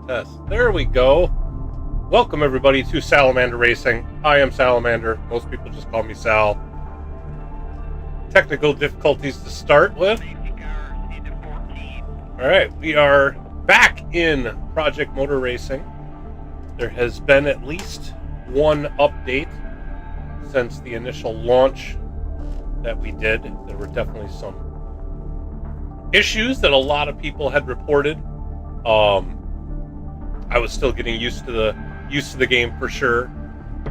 test. There we go. Welcome everybody to Salamander Racing. I am Salamander. Most people just call me Sal. Technical difficulties to start with. Alright, we are back in Project Motor Racing. There has been at least one update since the initial launch that we did. There were definitely some issues that a lot of people had reported. I was still getting used to the game for sure.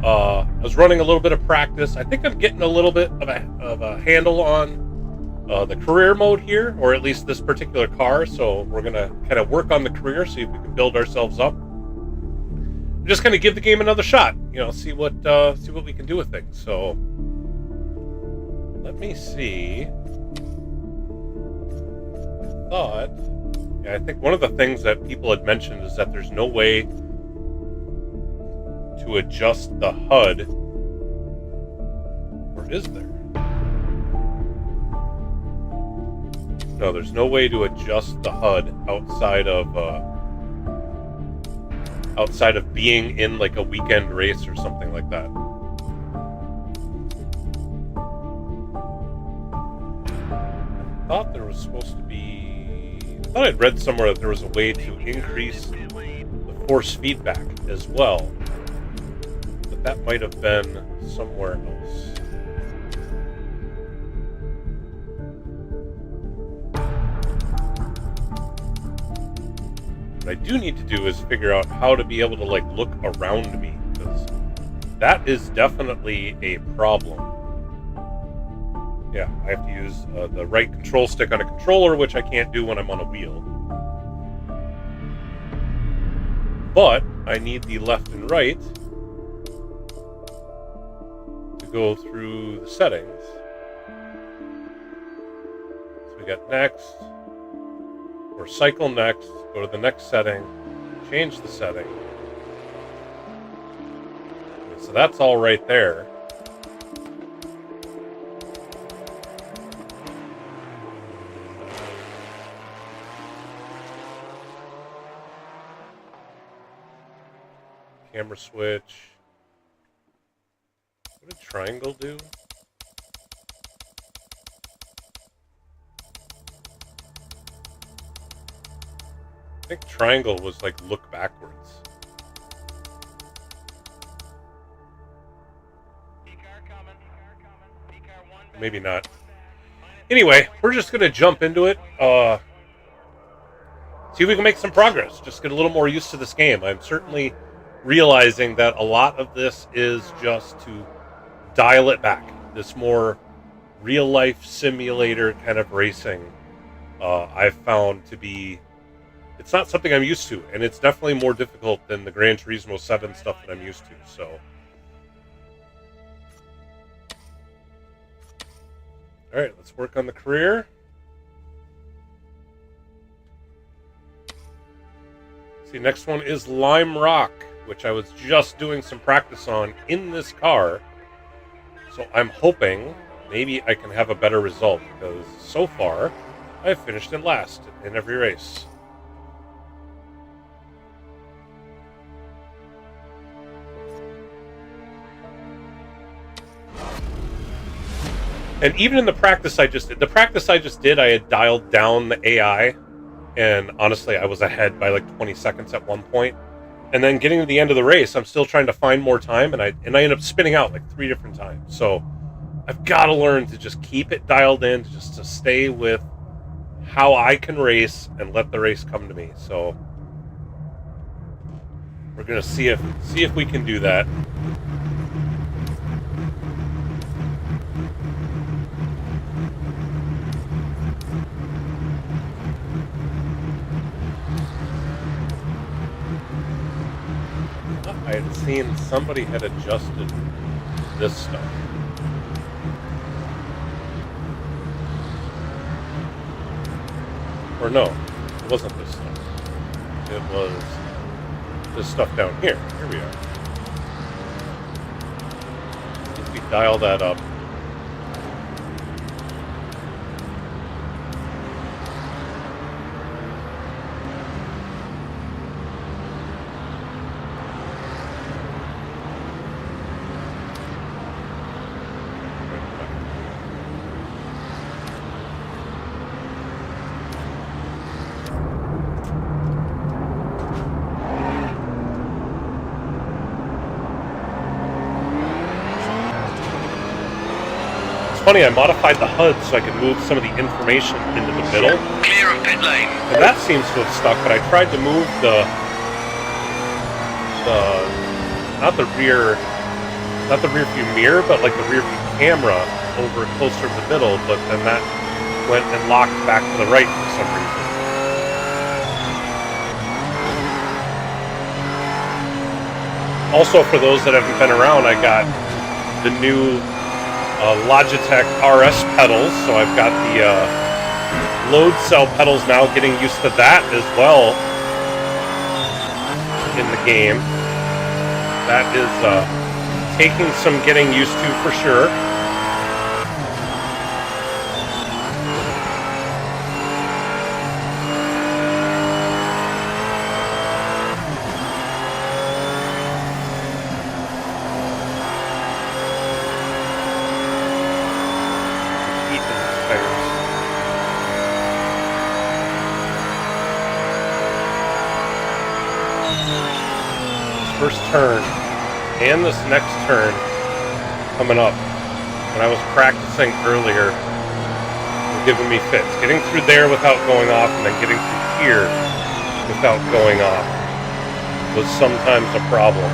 I was running a little bit of practice. I think I'm getting a little bit of a handle on the career mode here, or at least this particular car. So we're gonna kind of work on the career, see if we can build ourselves up. I'm just gonna give the game another shot. You know, see what we can do with things. So let me see. I think one of the things that people had mentioned is that there's no way to adjust the HUD. Or is there? No, there's no way to adjust the HUD outside of being in like a weekend race or something like that. I thought there was supposed to be... I thought I'd read somewhere that there was a way to increase the force feedback as well. But that might have been somewhere else. What I do need to do is figure out how to be able to like look around me, because that is definitely a problem. Yeah, I have to use the right control stick on a controller, which I can't do when I'm on a wheel. But I need the left and right to go through the settings. So we got next, or cycle next, go to the next setting, change the setting. Okay, so that's all right there. Camera switch. What did triangle do? I think triangle was like look backwards. Maybe not. Anyway, we're just gonna jump into it. See if we can make some progress. Just get a little more used to this game. I'm certainly realizing that a lot of this is just to dial it back. This more real-life simulator kind of racing, I've found to be... It's not something I'm used to, and it's definitely more difficult than the Gran Turismo 7 stuff that I'm used to, so... Alright, let's work on the career. See, next one is Lime Rock, which I was just doing some practice on in this car. So I'm hoping maybe I can have a better result, because so far I've finished in last in every race. And even in the practice I just did, I had dialed down the AI, and honestly I was ahead by like 20 seconds at one point. And then getting to the end of the race, I'm still trying to find more time, and I end up spinning out like 3 different times. So I've got to learn to just keep it dialed in, just to stay with how I can race and let the race come to me. So we're gonna see if we can do that. I had seen somebody had adjusted this stuff. Or no, it wasn't this stuff. It was this stuff down here. Here we are. If we dial that up. funny, I modified the HUD so I could move some of the information into the middle. Clear of pit lane. And that seems to have stuck, but I tried to move not the rear view mirror, but like the rear view camera over closer to the middle, but then that went and locked back to the right for some reason. Also, for those that haven't been around, I got the new Logitech RS pedals, so I've got the load cell pedals now, getting used to that as well in the game. That is taking some getting used to for sure. First turn and this next turn coming up, when I was practicing earlier, were giving me fits. Getting through there without going off and then getting through here without going off was sometimes a problem.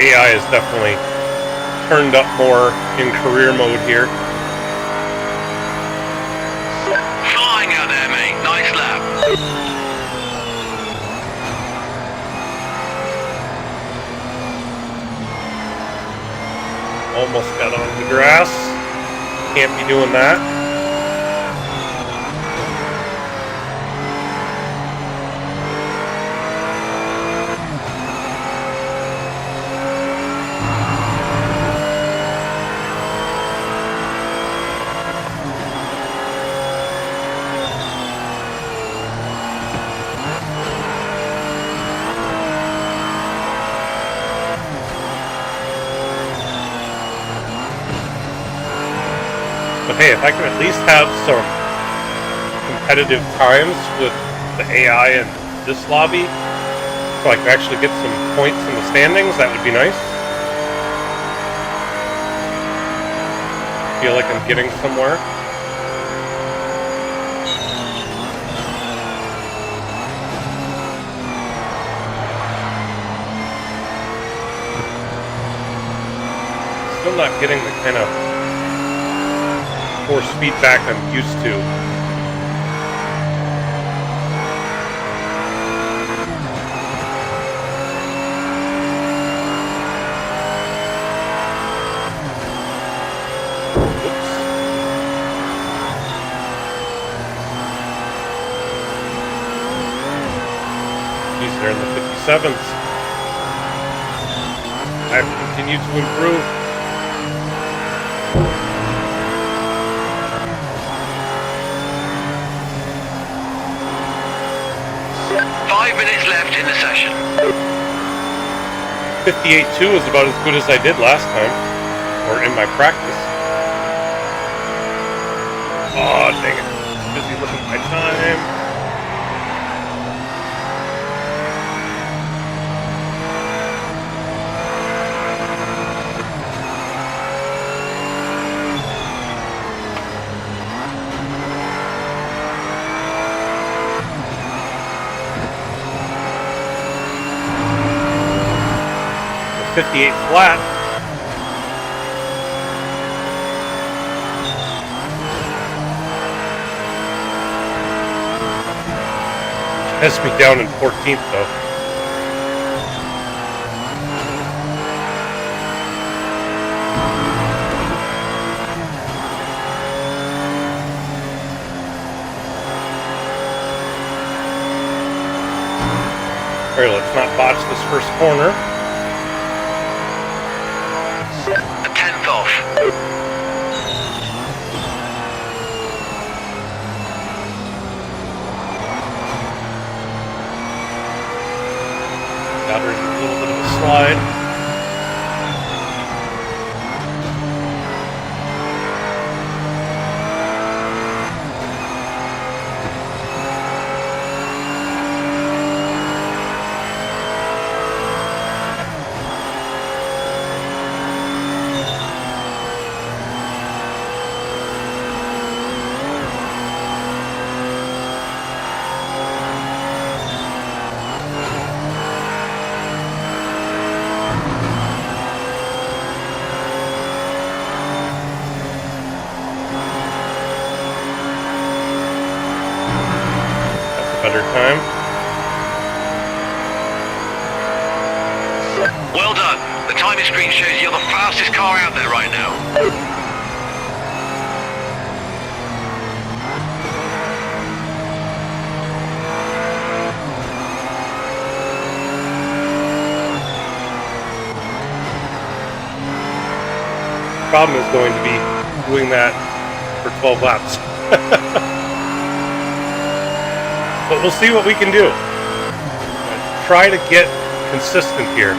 AI is definitely turned up more in career mode here. Flying out there, mate. Nice lap. Almost got on the grass. Can't be doing that. But hey, if I can at least have some competitive times with the AI in this lobby, so I can actually get some points in the standings, that would be nice. Feel like I'm getting somewhere. Still not getting the kind of force feedback I'm used to. Oops. Geez, they're in the 57s. I've continued to improve. Minutes left in the session. 58.2 is about as good as I did last time, or in my practice. Oh, dang it. Busy looking at my time. The 58 flat. Has me down in 14th though. Alright, let's not botch this first corner. slide. Better time. Well done. The timing screen shows you're the fastest car out there right now. Problem is going to be doing that for 12 laps. But we'll see what we can do. Try to get consistent here.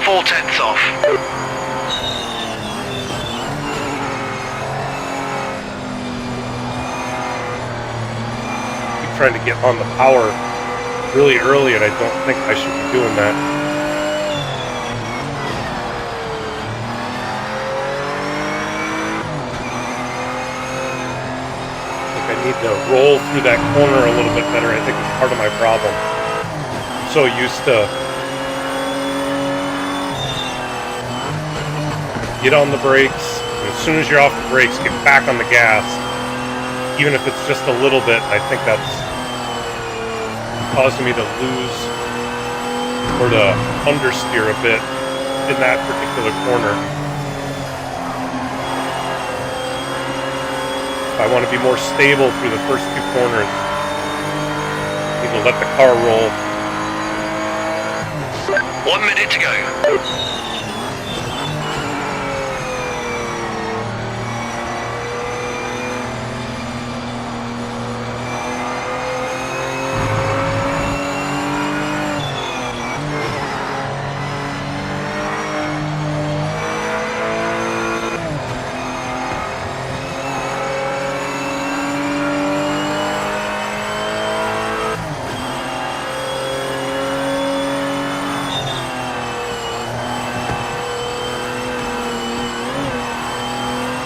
Four-tenths off. Keep trying to get on the power really early, and I don't think I should be doing that. I think I need to roll through that corner a little bit better. I think it's part of my problem. I'm so used to get on the brakes, and as soon as you're off the brakes, get back on the gas, even if it's just a little bit. I think that's causing me to lose or to understeer a bit in that particular corner. If I want to be more stable through the first two corners, I need to let the car roll. 1 minute to go.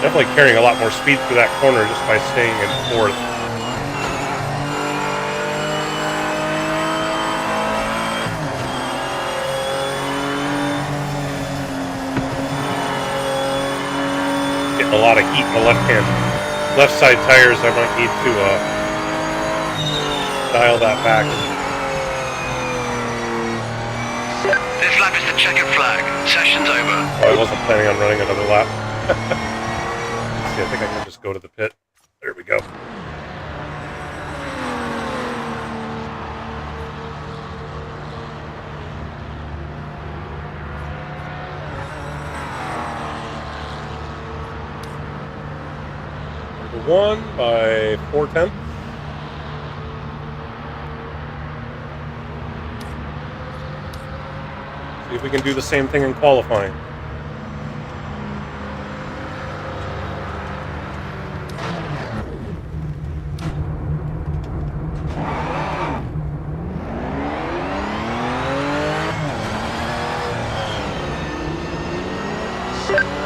Definitely carrying a lot more speed through that corner just by staying in fourth. Getting a lot of heat in the left side tires. I might need to dial that back. This lap is the checkered flag. Session's over. Oh, I wasn't planning on running another lap. See, I think I can just go to the pit. There we go. Number one by 4/10. See if we can do the same thing in qualifying.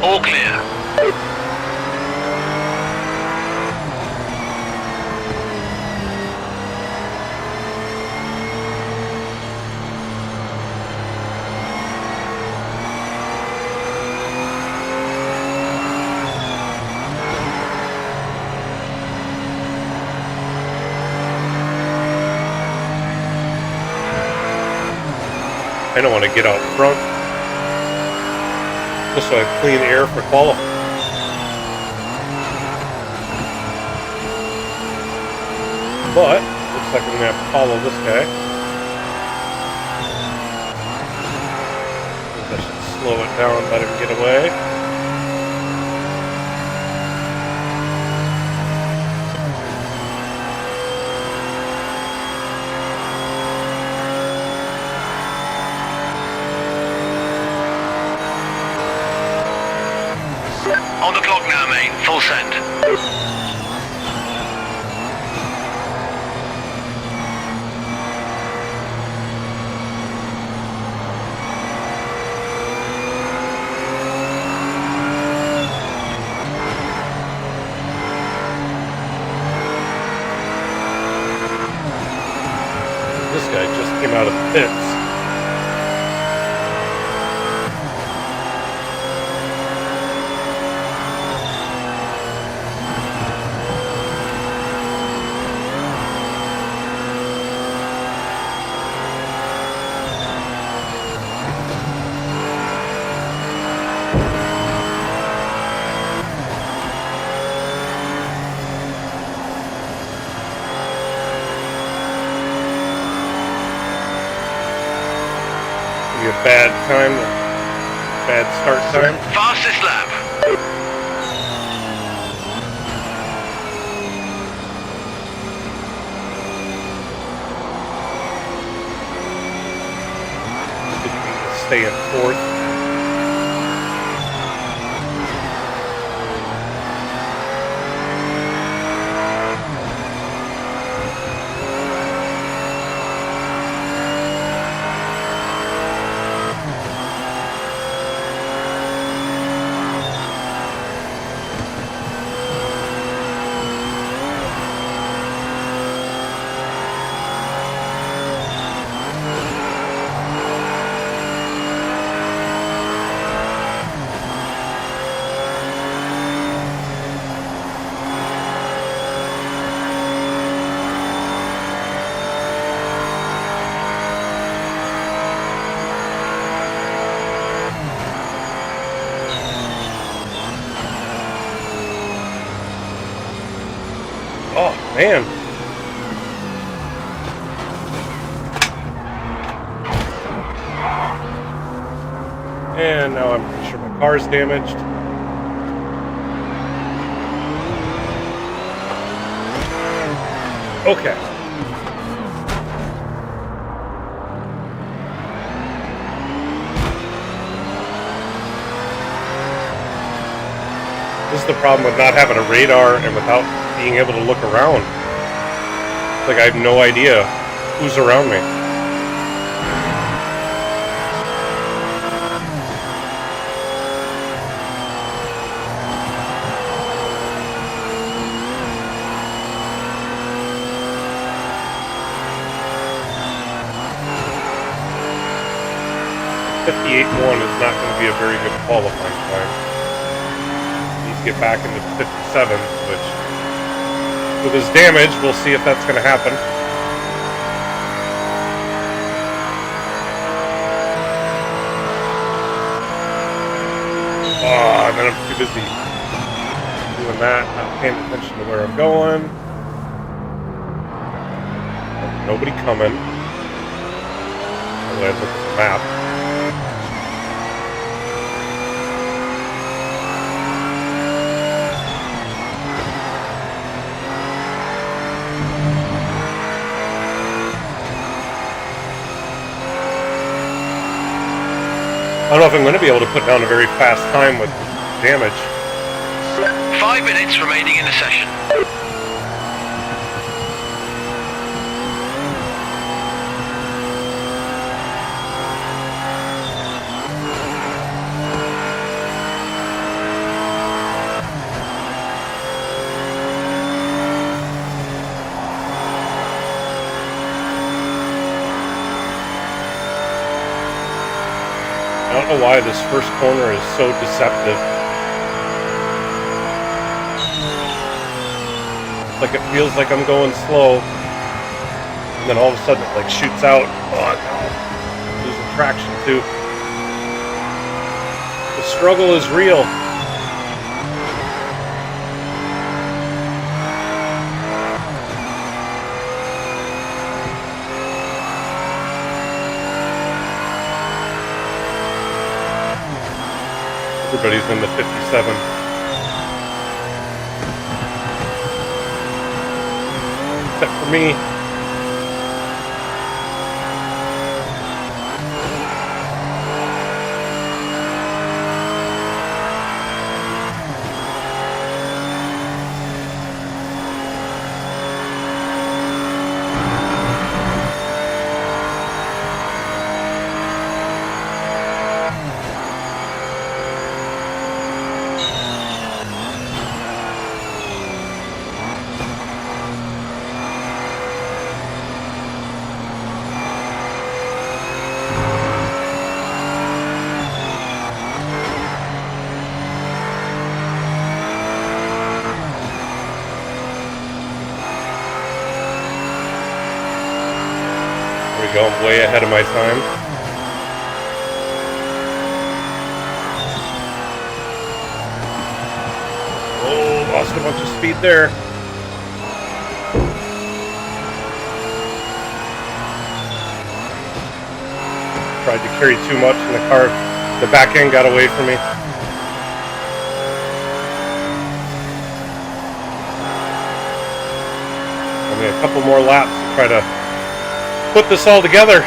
All clear. I don't want to get out front. Just so I have clean air for qualifying. But looks like I'm gonna have to follow this guy. I should slow it down, let him get away. On the clock now, mate. Full send. This guy just came out of the pits. A bad time, bad start time. Fastest lap. Stay in fourth. Oh, man. And now I'm pretty sure my car's damaged. Okay. This is the problem with not having a radar and without being able to look around. Like I have no idea who's around me. .58.1 is not going to be a very good qualifying time. Need to get back into the 57s, which with his damage, we'll see if that's going to happen. Oh, and then I'm too busy doing that, not paying attention to where I'm going. Nobody coming. Otherwise, look at the map. I don't know if I'm going to be able to put down a very fast time with damage. 5 minutes remaining in the session. I don't know why this first corner is so deceptive. Like it feels like I'm going slow, and then all of a sudden it like shoots out. Oh no, losing traction too. struggle is real. Everybody's in the 57. Except for me. I'm way ahead of my time. Oh, lost a bunch of speed there. Tried to carry too much and the back end got away from me. Only a couple more laps to try to put this all together.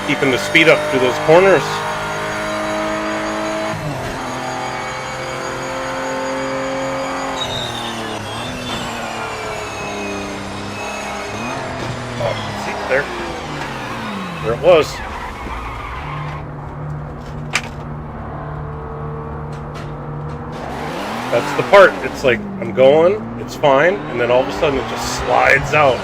Keeping the speed up through those corners. Oh, see there. There it was. That's the part. It's like I'm going, it's fine, and then all of a sudden it just slides out.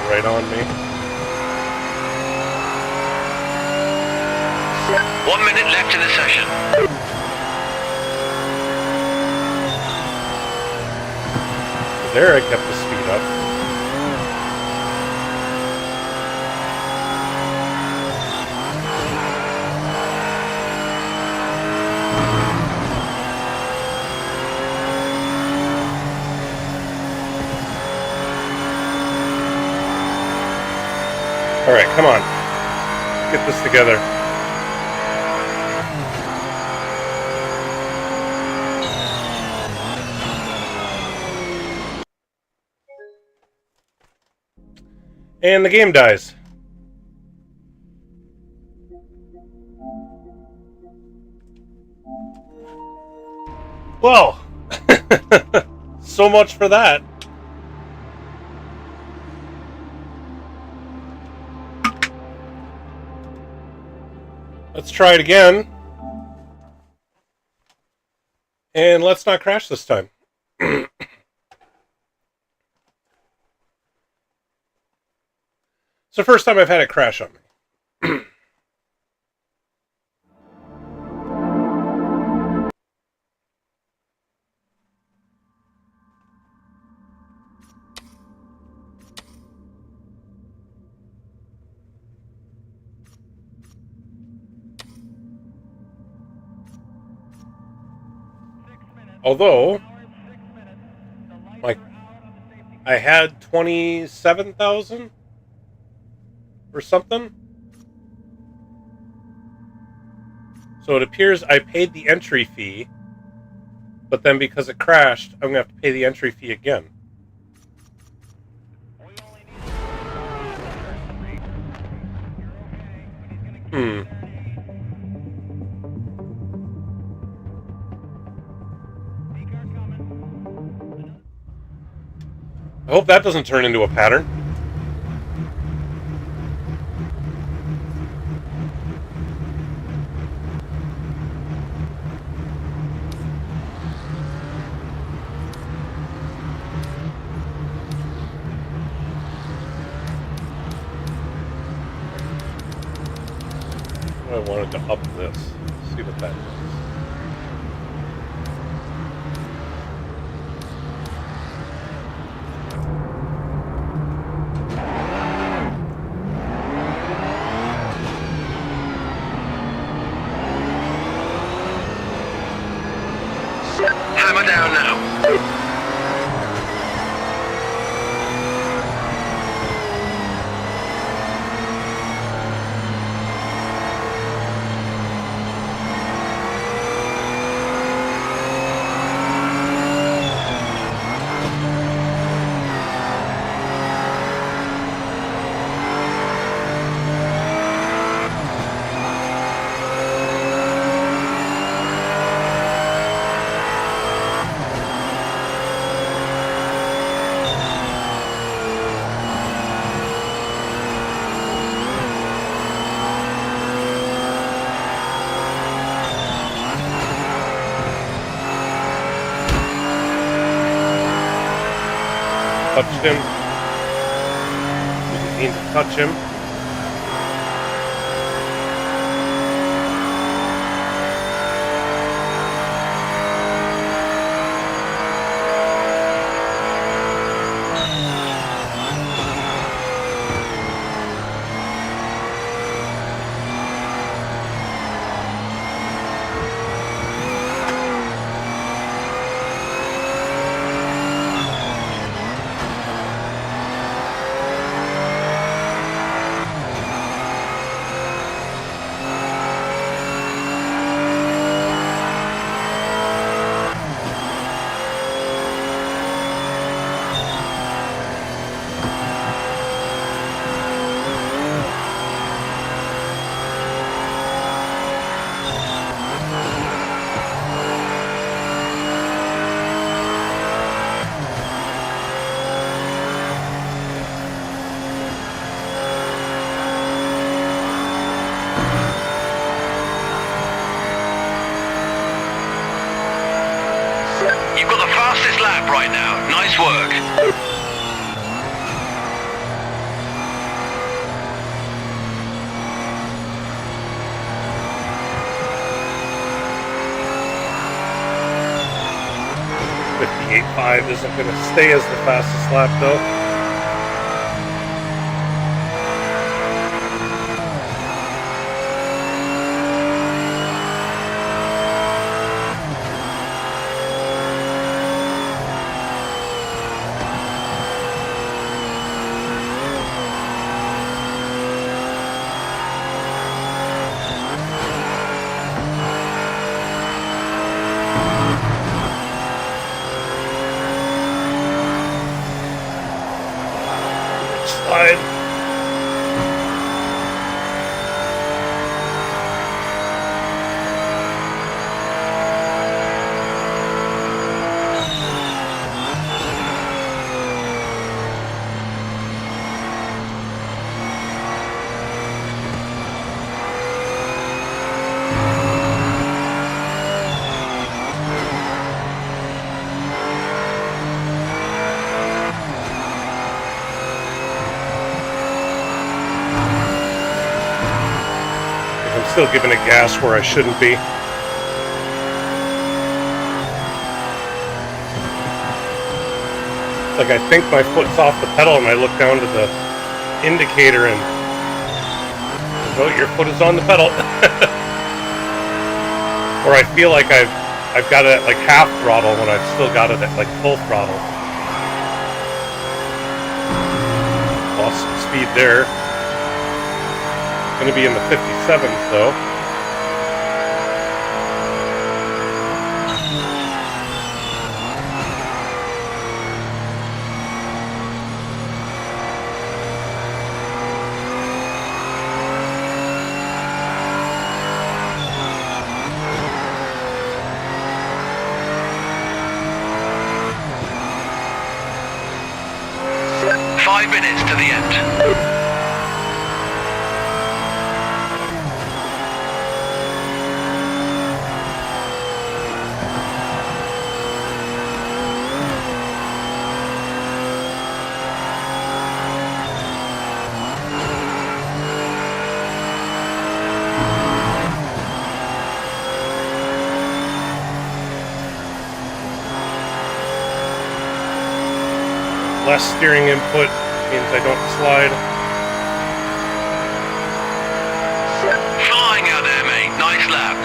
Right on me. 1 minute left in the session. There I kept the speed up. All right, come on. Get this together. And the game dies. Well, so much for that. Let's try it again. And let's not crash this time. It's the first time I've had it crash on me. Although, like, I had 27,000 or something. So it appears I paid the entry fee, but then because it crashed, I'm going to have to pay the entry fee again. I hope that doesn't turn into a pattern. I wanted to up this. See what that does. Hammer down now. Touched him. Didn't mean to touch him. You've got the fastest lap right now. Nice work. .58.5 isn't going to stay as the fastest lap, though. Slide. I'm still giving it gas where I shouldn't be. It's like I think my foot's off the pedal and I look down to the indicator and oh, your foot is on the pedal. Or I feel like I've got it at like half throttle when I've still got it at like full throttle. Lost some speed there. Going to be in the 57s though. Minutes to the end. Less steering input means I don't slide. Flying out there, mate. Nice lap.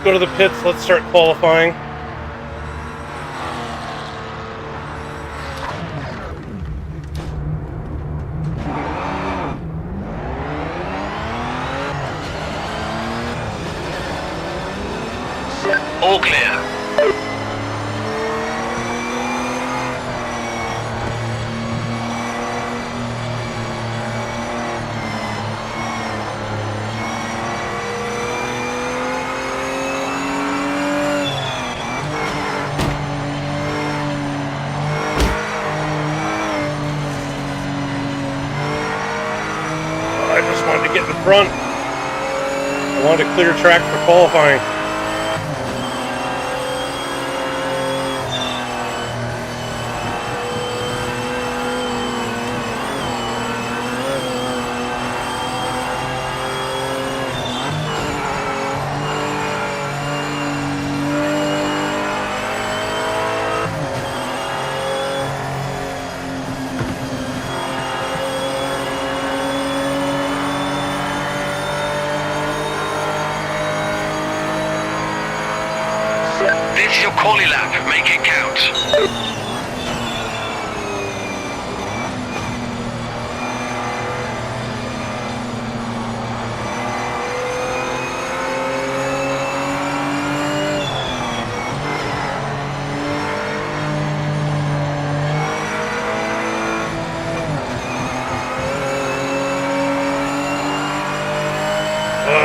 Go to the pits, let's start qualifying. All clear. I just wanted to get in front. I wanted to clear track for qualifying. This is your quali lap. Make it count.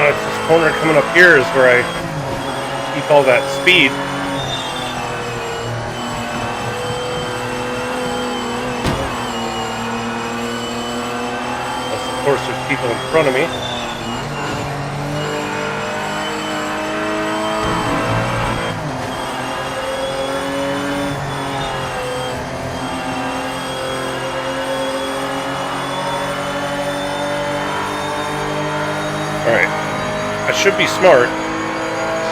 It's this corner coming up here is where I keep all that speed. Of course, there's people in front of me. Alright. I should be smart.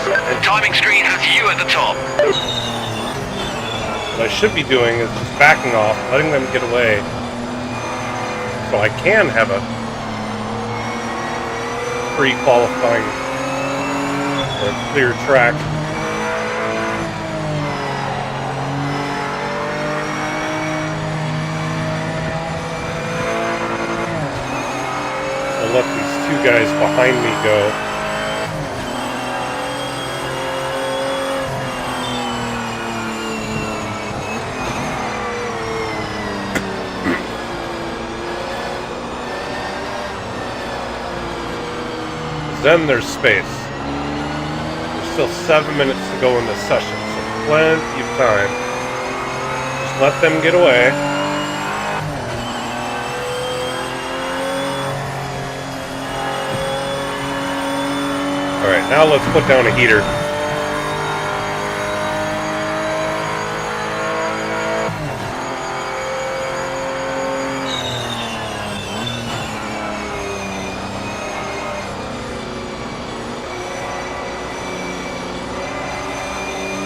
The timing screen has you at the top. What I should be doing is just backing off, letting them get away, so I can have a free qualifying or a clear track. I'll let these two guys behind me go. then there's space. There's still 7 minutes to go in this session, so plenty of time. Just let them get away. Alright, now let's put down a heater.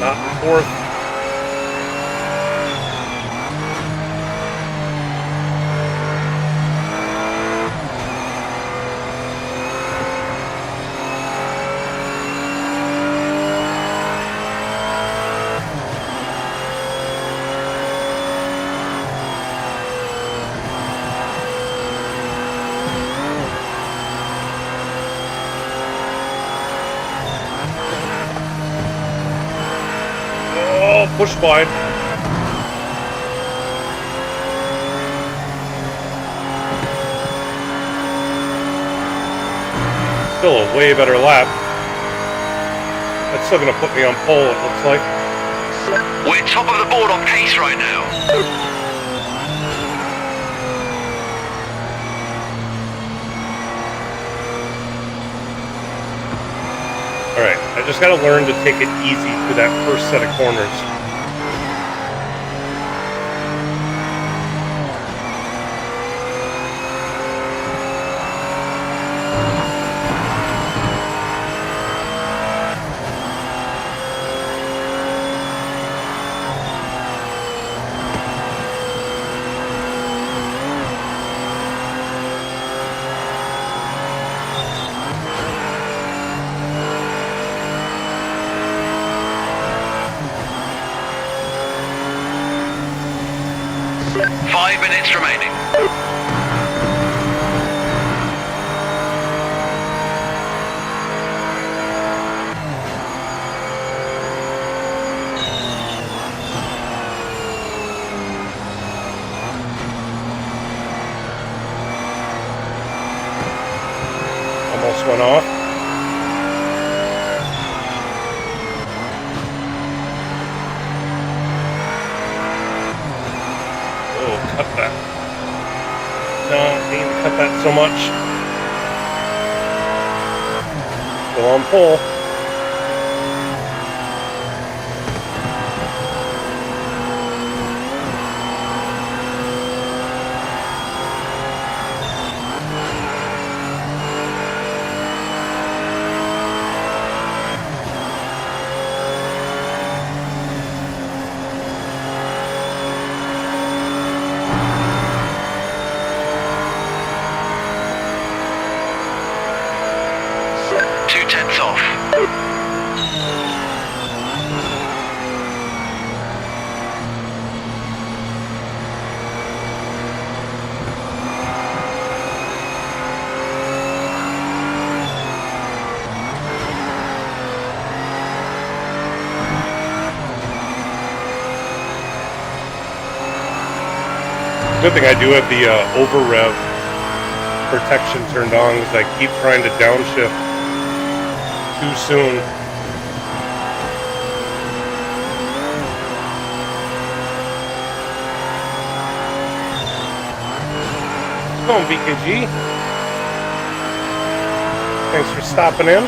Not fourth. Push wide. Still a way better lap. That's still going to put me on pole, it looks like. We're top of the board on pace right now. Alright, I just got to learn to take it easy through that first set of corners. Minutes remaining. Almost went off. Cut that. No, I need to cut that so much. Go on pole. Off. Good thing I do have the over rev protection turned on because I keep trying to downshift too soon. What's going, BKG? Thanks for stopping in.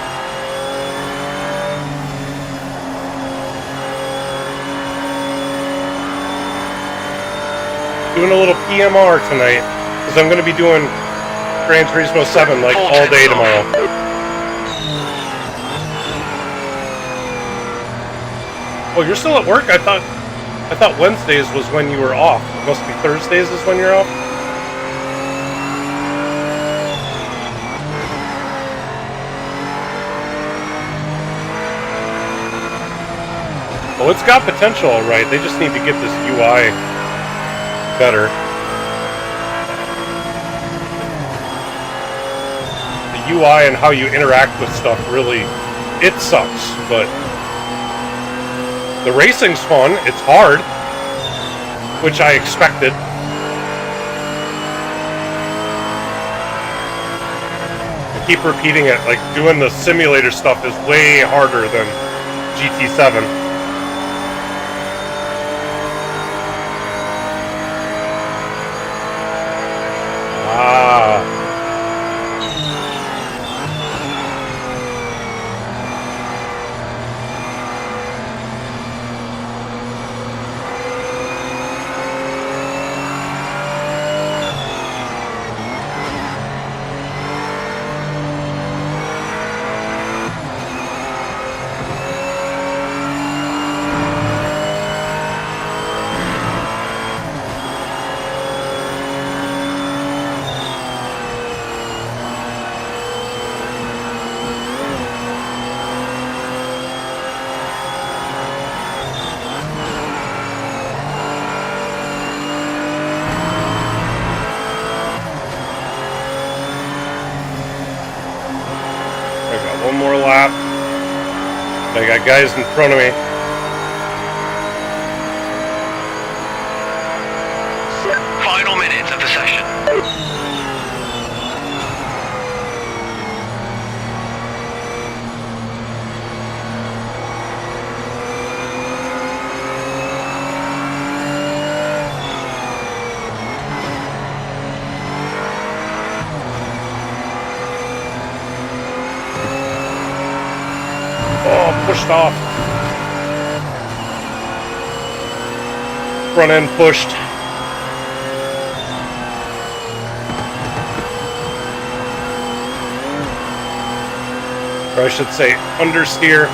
Doing a little PMR tonight because I'm going to be doing Gran Turismo 7 like all day tomorrow. Oh, you're still at work? I thought Wednesdays was when you were off. It must be Thursdays is when you're off? Well, it's got potential, all right. They just need to get this UI better. The UI and how you interact with stuff really, it sucks, but the racing's fun. It's hard, which I expected. keep repeating it. Like, doing the simulator stuff is way harder than GT7. Ah. One more lap. I got guys in front of me. Final minutes of the session. Oh, pushed off. Front end pushed. Or I should say understeer.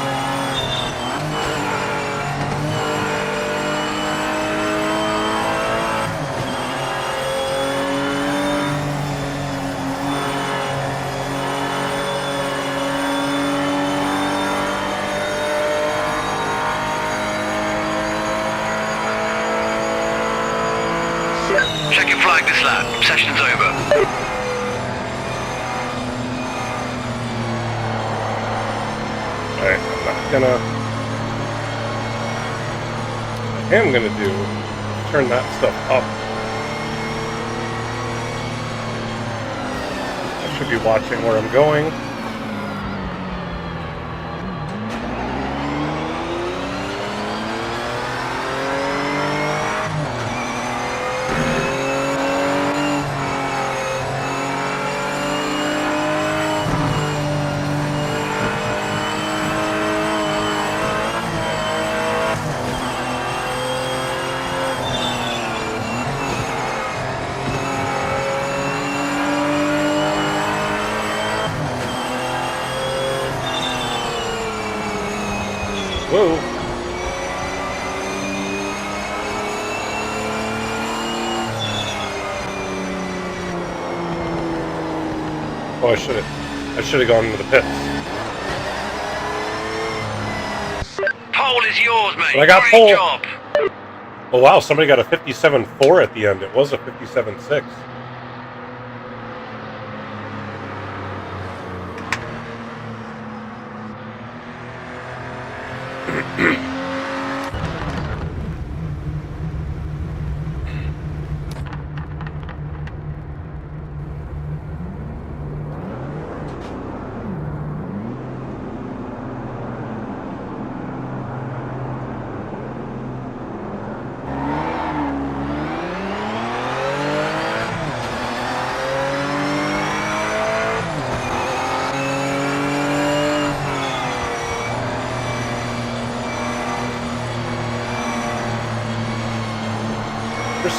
Check your flag this lap. Session's over. Alright, I am gonna do, turn that stuff up. I should be watching where I'm going. Whoa. Oh, I should have gone to the pits. Pole is yours, mate. But I got Great pole. job. Oh wow, somebody got a 57.4 at the end. It was a 57.6.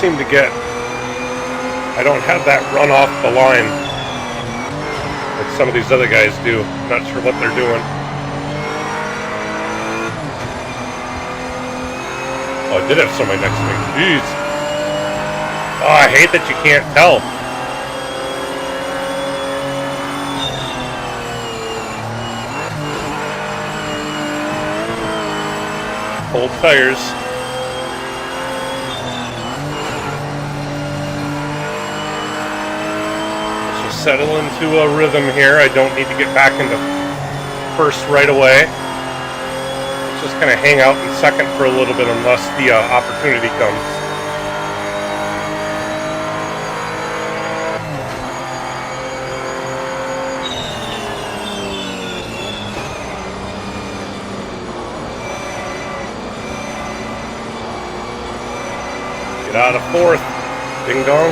Seem to get, I don't have that run off the line like some of these other guys do. Not sure what they're doing. Oh, I did have somebody next to me. Jeez. Oh, I hate that you can't tell. Old tires. Settle into a rhythm here. I don't need to get back into first right away. Just kind of hang out in second for a little bit unless the opportunity comes. Get out of fourth. Ding dong.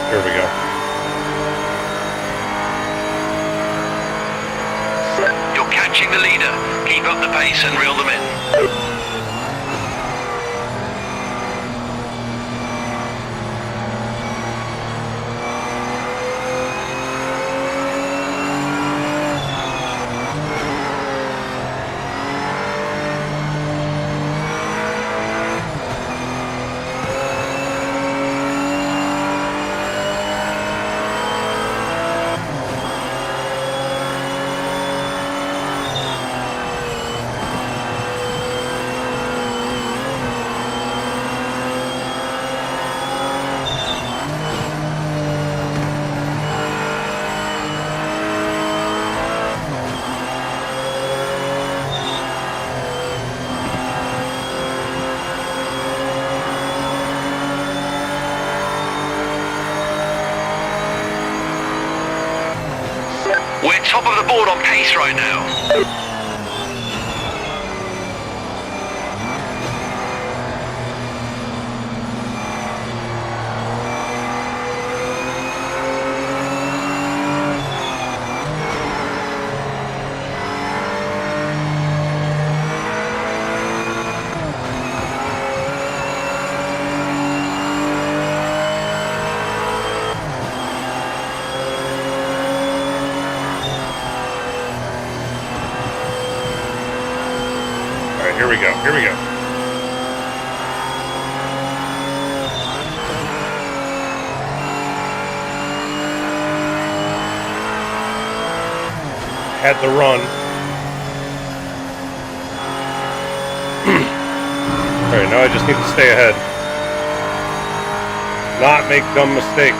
Here we go. You're catching the leader. Keep up the pace and reel them in. We're top of the board on pace right now. Here we go. Here we go. Had to run. Alright, now I just need to stay ahead. Not make dumb mistakes.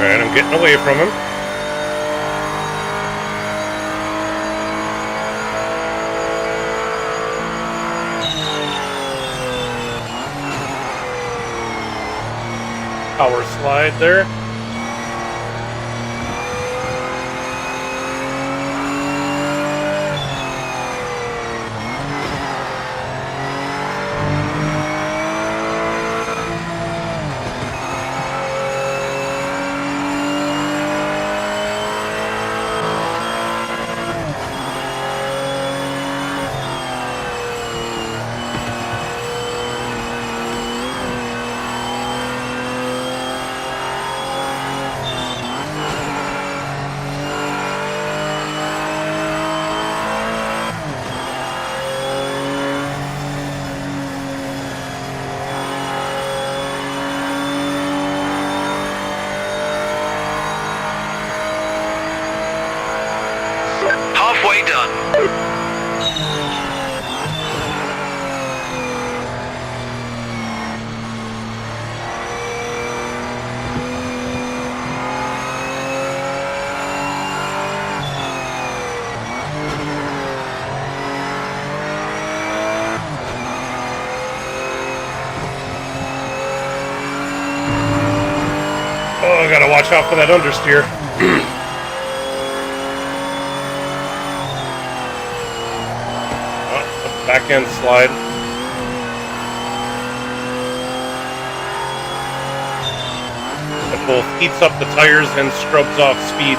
Alright, I'm getting away from him. Power slide there. gotta watch out for that understeer. Back end slide. That both heats up the tires and scrubs off speed.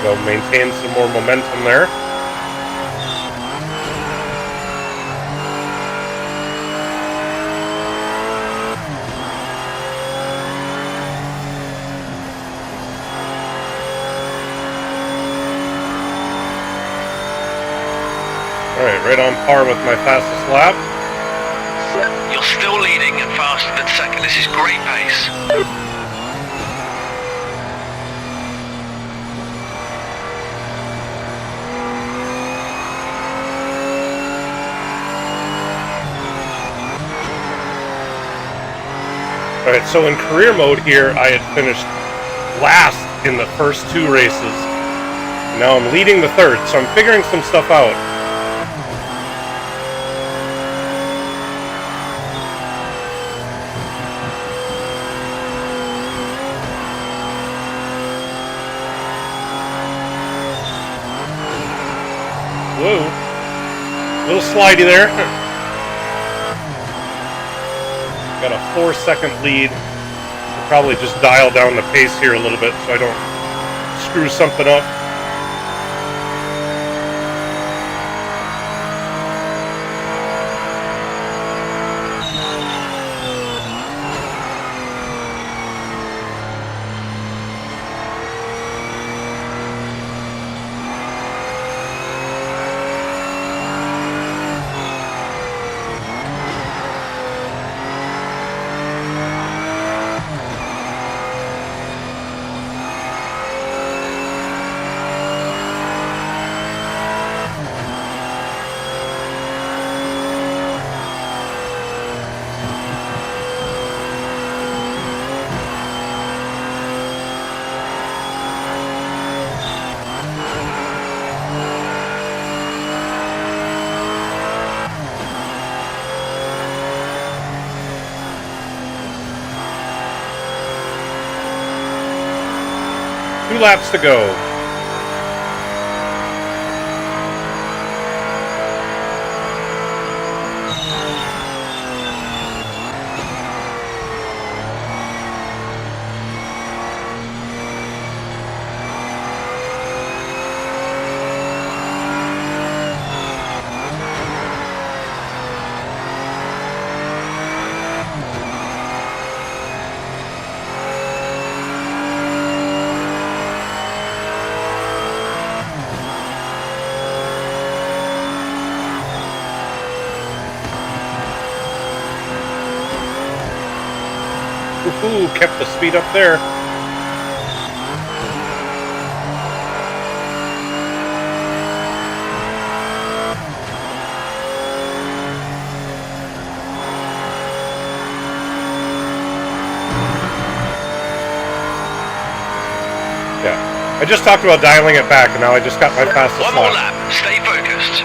Go maintain some more momentum there. All right, right on par with my fastest lap. You're still leading and faster than second. This is great pace. Alright, so in career mode here, I had finished last in the first 2 races. Now I'm leading the third, so I'm figuring some stuff out. Whoa. A little slidey there. Got a 4-second lead. I'll probably just dial down the pace here a little bit so I don't screw something up. Two laps to go. Ooh, kept the speed up there. Yeah, I just talked about dialing it back, and now I just got my fastest lap. One more lap. Stay focused.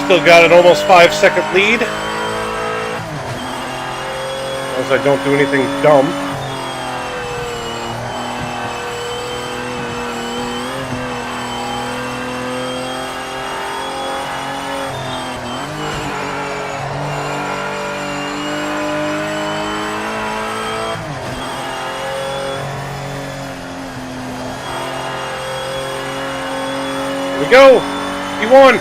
Still got an almost 5-second lead. As I don't do anything dumb. we go! He won!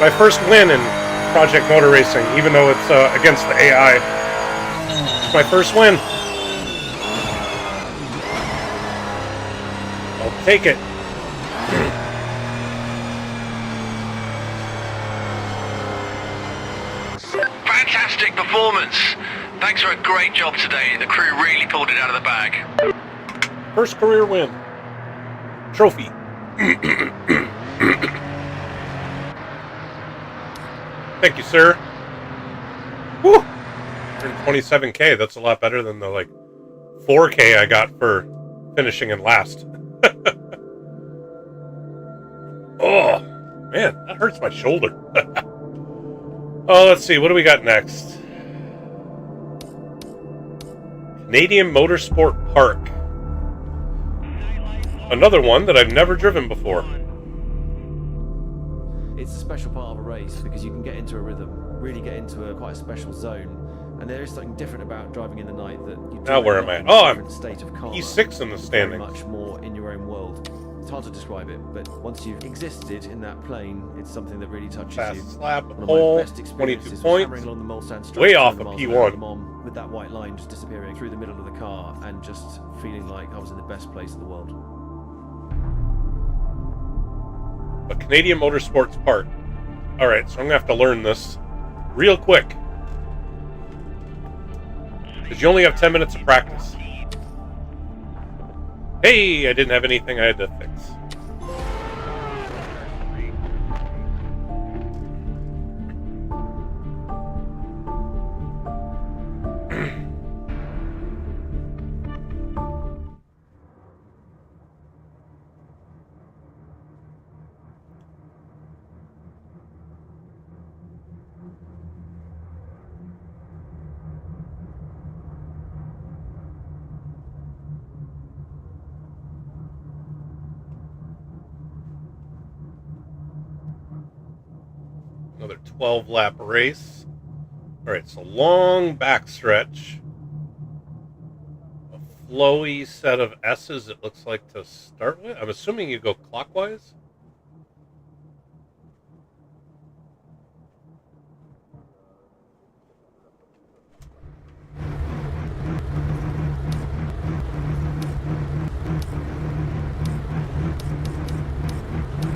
My first win in Project Motor Racing, even though it's against the AI. It's my first win. I'll take it. Fantastic performance. Thanks for a great job today. The crew really pulled it out of the bag. First career win. Trophy. Thank you, sir. Woo! 127K. That's a lot better than the, like, 4K I got for finishing in last. Oh, man, that hurts my shoulder. Oh, let's see. What do we got next? Canadian Motorsport Park. Another one that I've never driven before. It's a special part of a race because you can get into a rhythm, really get into a quite a special zone, and there is something different about driving in the night that you now where am I? Oh, I'm state of calm. E6 in the standings. Much more in your own world. It's hard to describe it, but once you've existed in that plane, it's something that really touches you. Fast lap, One of my pole, best 22 experiences was points. hammering along the Mulsanne straight Way 200 off of miles P1. an hour Le Mans with that white line just disappearing through the middle of the car and just feeling like I was in the best place in the world. A Canadian Motorsports Park. Alright, so I'm going to have to learn this real quick. Because you only have 10 minutes of practice. Hey, I didn't have anything I had to fix. Another 12-lap race. Alright, so long backstretch. A flowy set of S's, it looks like, to start with. I'm assuming you go clockwise?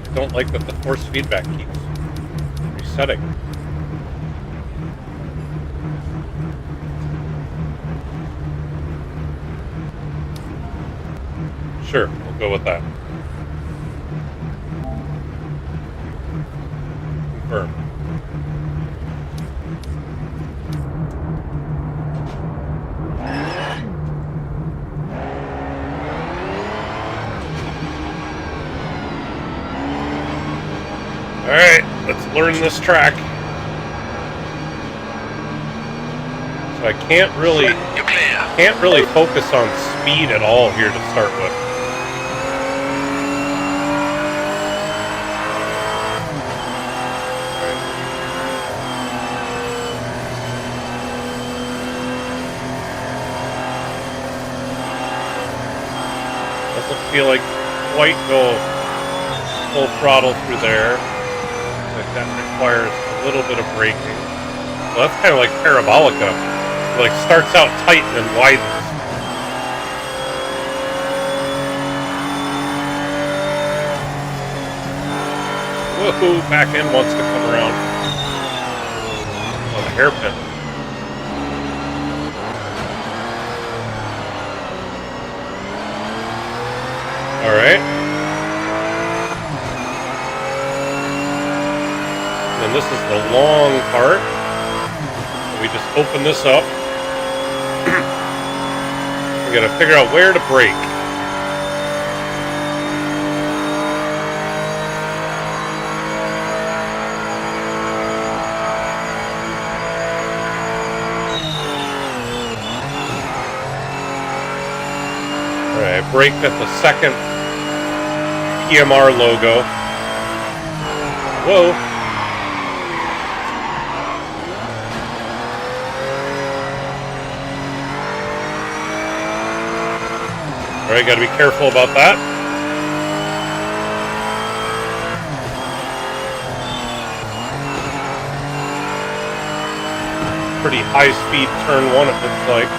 I don't like that the force feedback keeps resetting. Sure, we'll go with that. Confirm. Alright, let's learn this track. So I can't really focus on speed at all here to start with. Doesn't feel like quite go full throttle through there. Like that requires a little bit of braking. Well, that's kind of like Parabolica. It like starts out tight and then widens. Woohoo! Back end wants to come around. Oh, the hairpin. All right. And this is the long part. So we just open this up. We gotta figure out where to brake. Alright, I braked at the second PMR logo. Whoa. Alright, gotta be careful about that. pretty high-speed turn one, it looks like.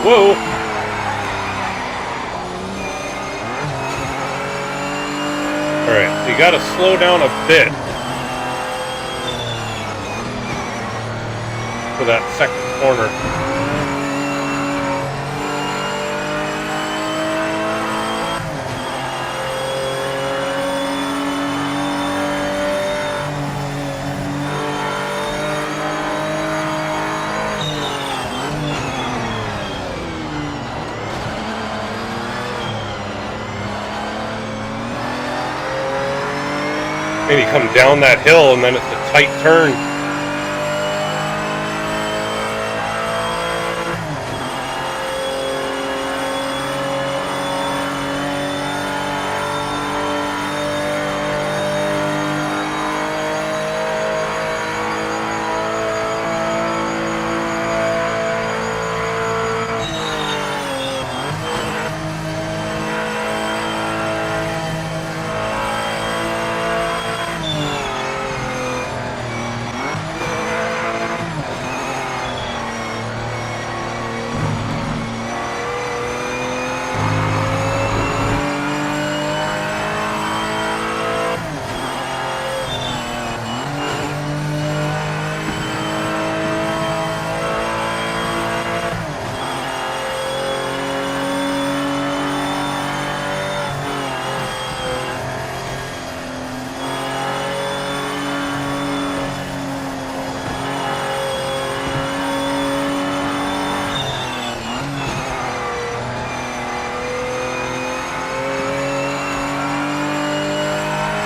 Whoa! Alright, so you gotta slow down a bit for that second corner. Maybe come down that hill and then it's a tight turn.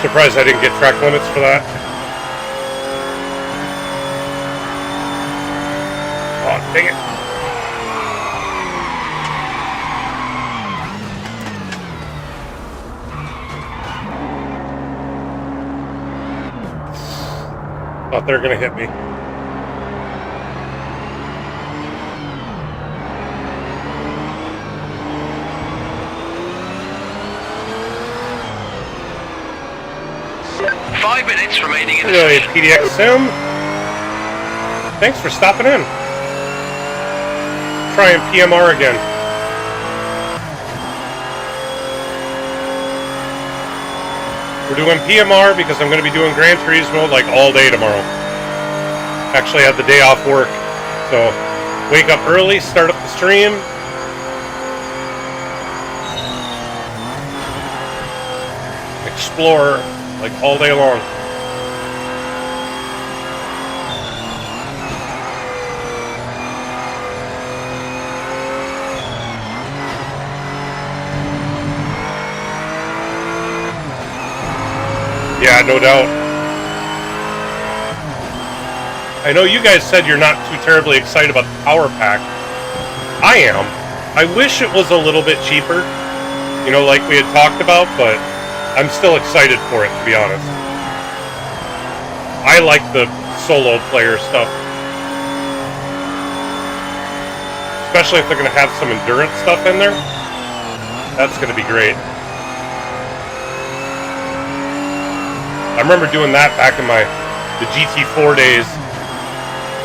Surprised I didn't get track limits for that. Oh, dang it. Thought they were gonna hit me. Remaining in the Hello, session. PDX Sim. Thanks for stopping in. Trying PMR again. We're doing PMR because I'm going to be doing Gran Turismo like all day tomorrow. Actually, I have the day off work. So, wake up early, start up the stream. Explore like all day long. Yeah, no doubt. I know you guys said you're not too terribly excited about the power pack. I am. I wish it was a little bit cheaper, you know, like we had talked about, but I'm still excited for it, to be honest. I like the solo player stuff. Especially if they're going to have some endurance stuff in there. That's going to be great. I remember doing that back in the GT4 days,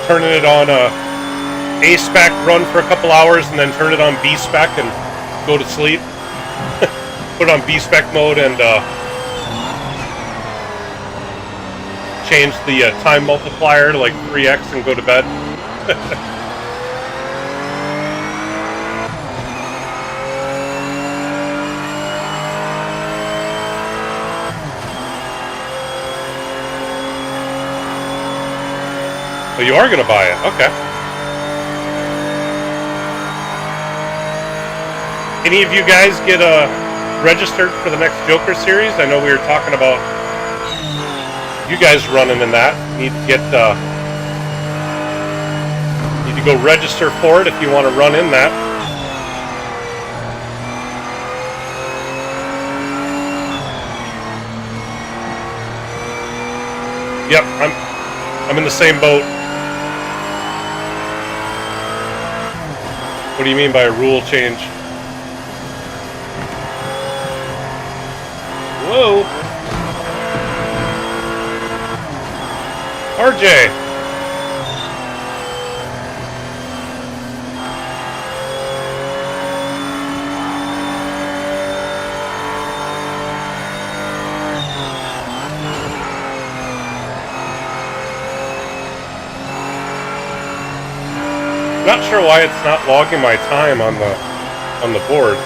turning it on A-Spec, run for a couple hours, and then turn it on B-Spec and go to sleep. Put it on B-Spec mode and change the time multiplier to like 3x and go to bed. Oh, you are going to buy it. Okay. Any of you guys get registered for the next Joker series? I know we were talking about you guys running in that. Need to go register for it if you want to run in that. Yep, I'm in the same boat. What do you mean by a rule change? Whoa! RJ. Not sure why it's not logging my time on the board.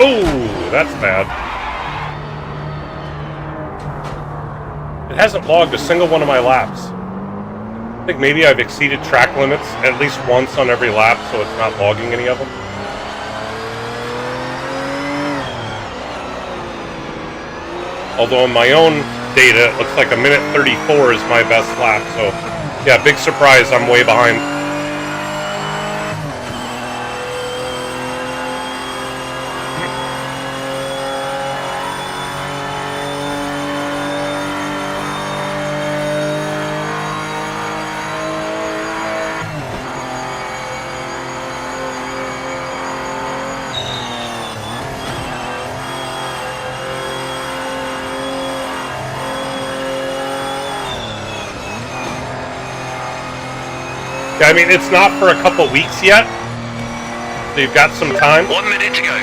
Oh, that's bad. It hasn't logged a single one of my laps. I think maybe I've exceeded track limits at least once on every lap, so it's not logging any of them. Although in my own data, it looks like a minute 34 is my best lap, so yeah, big surprise, I'm way behind. I mean, it's not for a couple weeks yet, so you've got some time. 1 minute to go.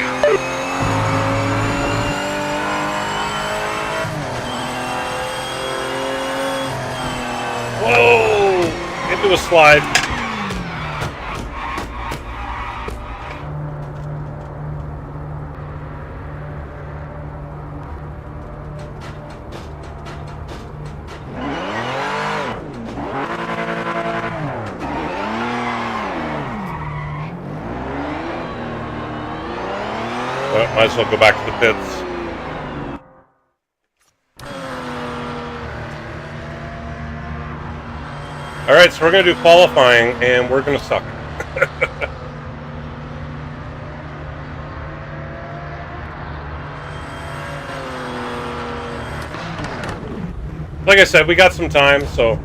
Whoa! Into a slide. Might as well go back to the pits. Alright, so we're going to do qualifying, and we're going to suck. Like I said, we got some time, so...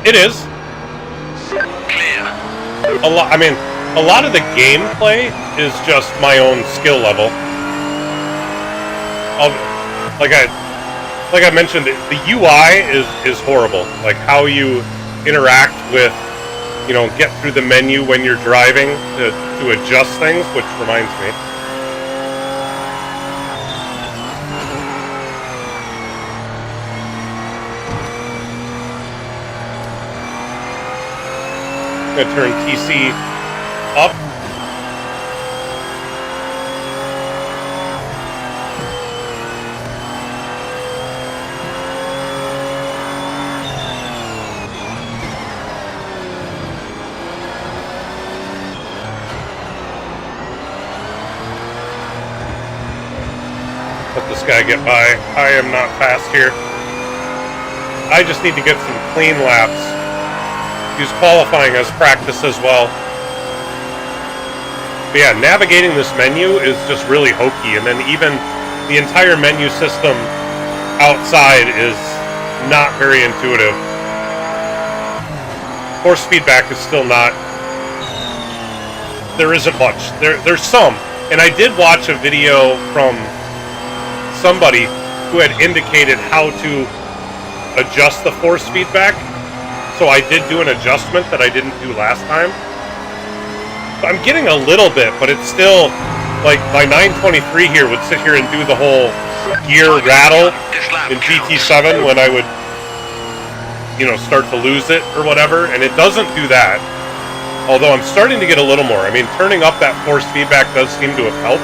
It is. Clear. A lot of the gameplay is just my own skill level. Like I mentioned, the UI is horrible. Like how you interact with, get through the menu when you're driving to adjust things, which reminds me. I'm going to turn TC up. Let this guy get by. I am not fast here. I just need to get some clean laps. Use qualifying as practice as well. But yeah, navigating this menu is just really hokey, and then even the entire menu system outside is not very intuitive. Force feedback is still not... There isn't much. There's some. And I did watch a video from somebody who had indicated how to adjust the force feedback. So I did do an adjustment that I didn't do last time. So I'm getting a little bit, but it's still, like, my 923 here would sit here and do the whole gear rattle in GT7 when I would, start to lose it or whatever, and it doesn't do that. Although I'm starting to get a little more. I mean, turning up that force feedback does seem to have helped.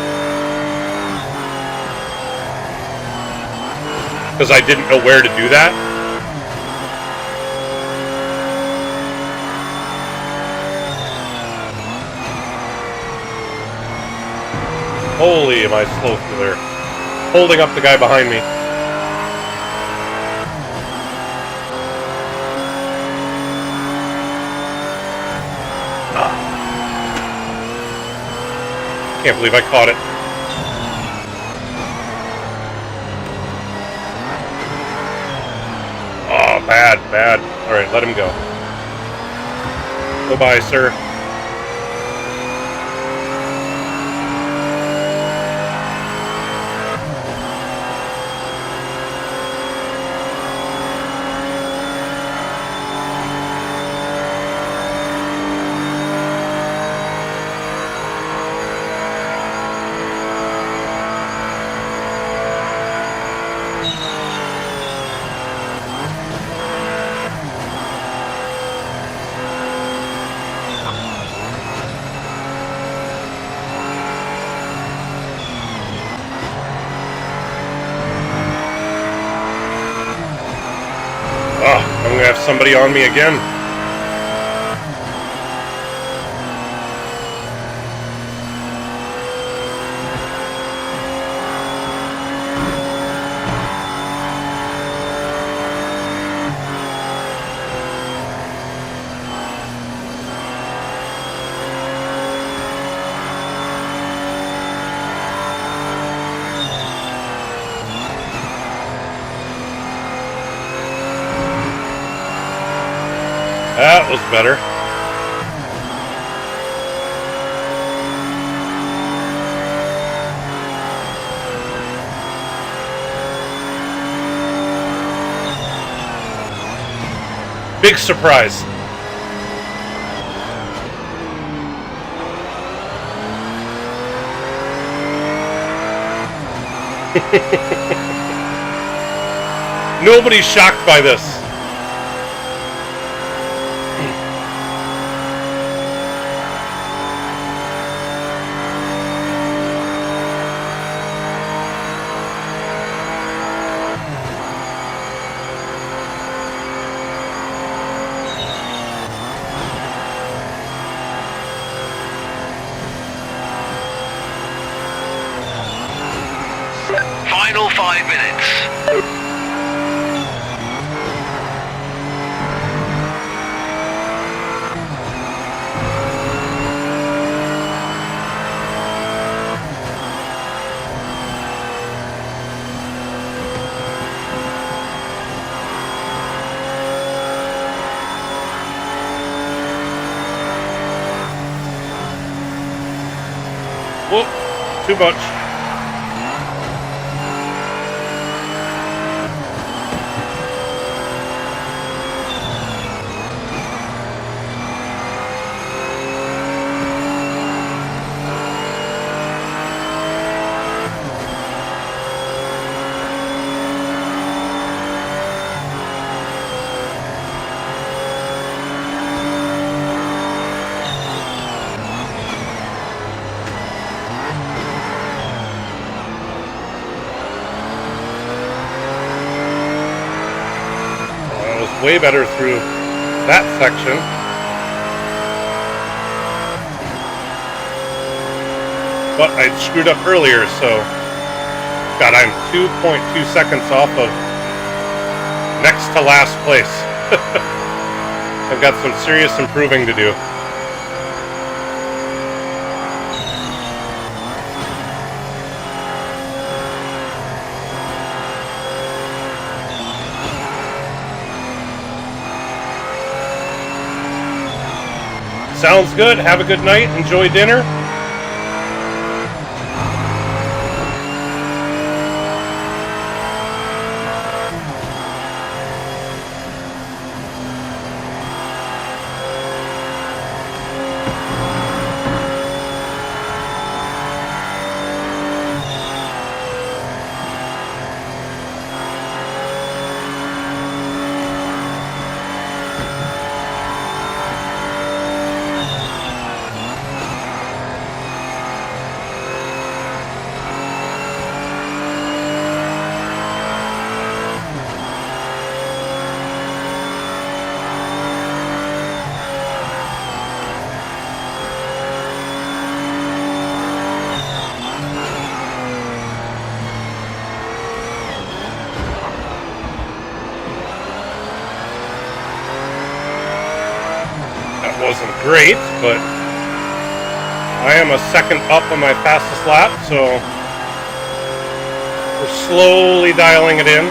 Because I didn't know where to do that. Holy, am I slow through there. Holding up the guy behind me. Can't believe I caught it. Oh, bad, bad. All right, let him go. Goodbye, sir. I'm gonna have somebody on me again. That was better. Big surprise. Nobody's shocked by this. Final 5 minutes. Whoop, too much. Way better through that section. But I screwed up earlier, so God, I'm 2.2 seconds off of next to last place. I've got some serious improving to do. Sounds good. Have a good night. Enjoy dinner. Wasn't great, but I am a second up on my fastest lap, so we're slowly dialing it in.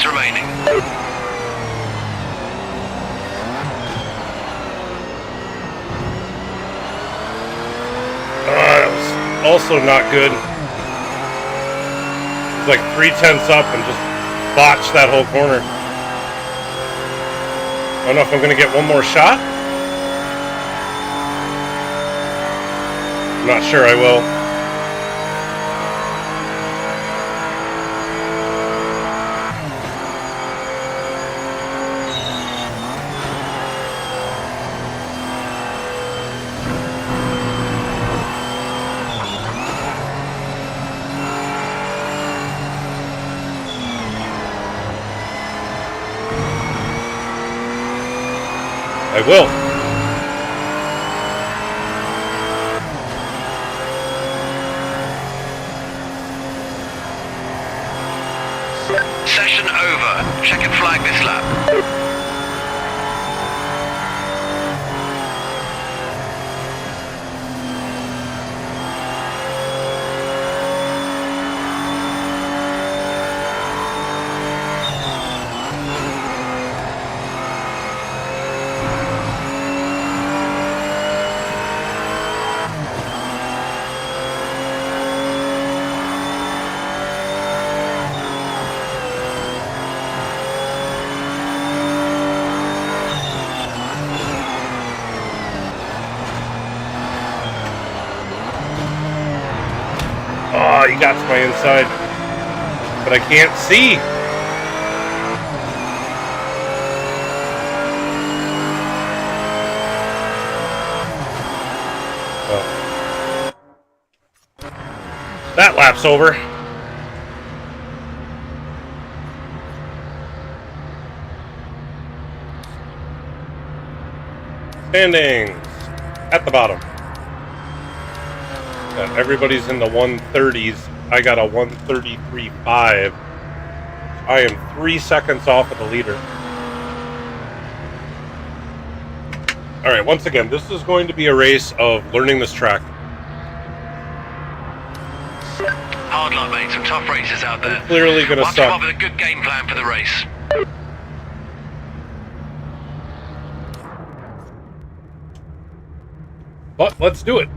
Remaining. That was also not good. It was like 3/10 up and just botched that whole corner. I don't know if I'm going to get one more shot. I'm not sure I will. I will. Session over. Checkered flag this lap. Oh, you got to my inside. But I can't see. Oh. That lap's over. Standings at the bottom. Everybody's in the 130s. I got a 133.5. I am 3 seconds off of the leader. All right, once again, this is going to be a race of learning this track. Hard luck, mate. Some tough races out there. I'm clearly going to We'll have to come suck. up with a good game plan for the race. But let's do it.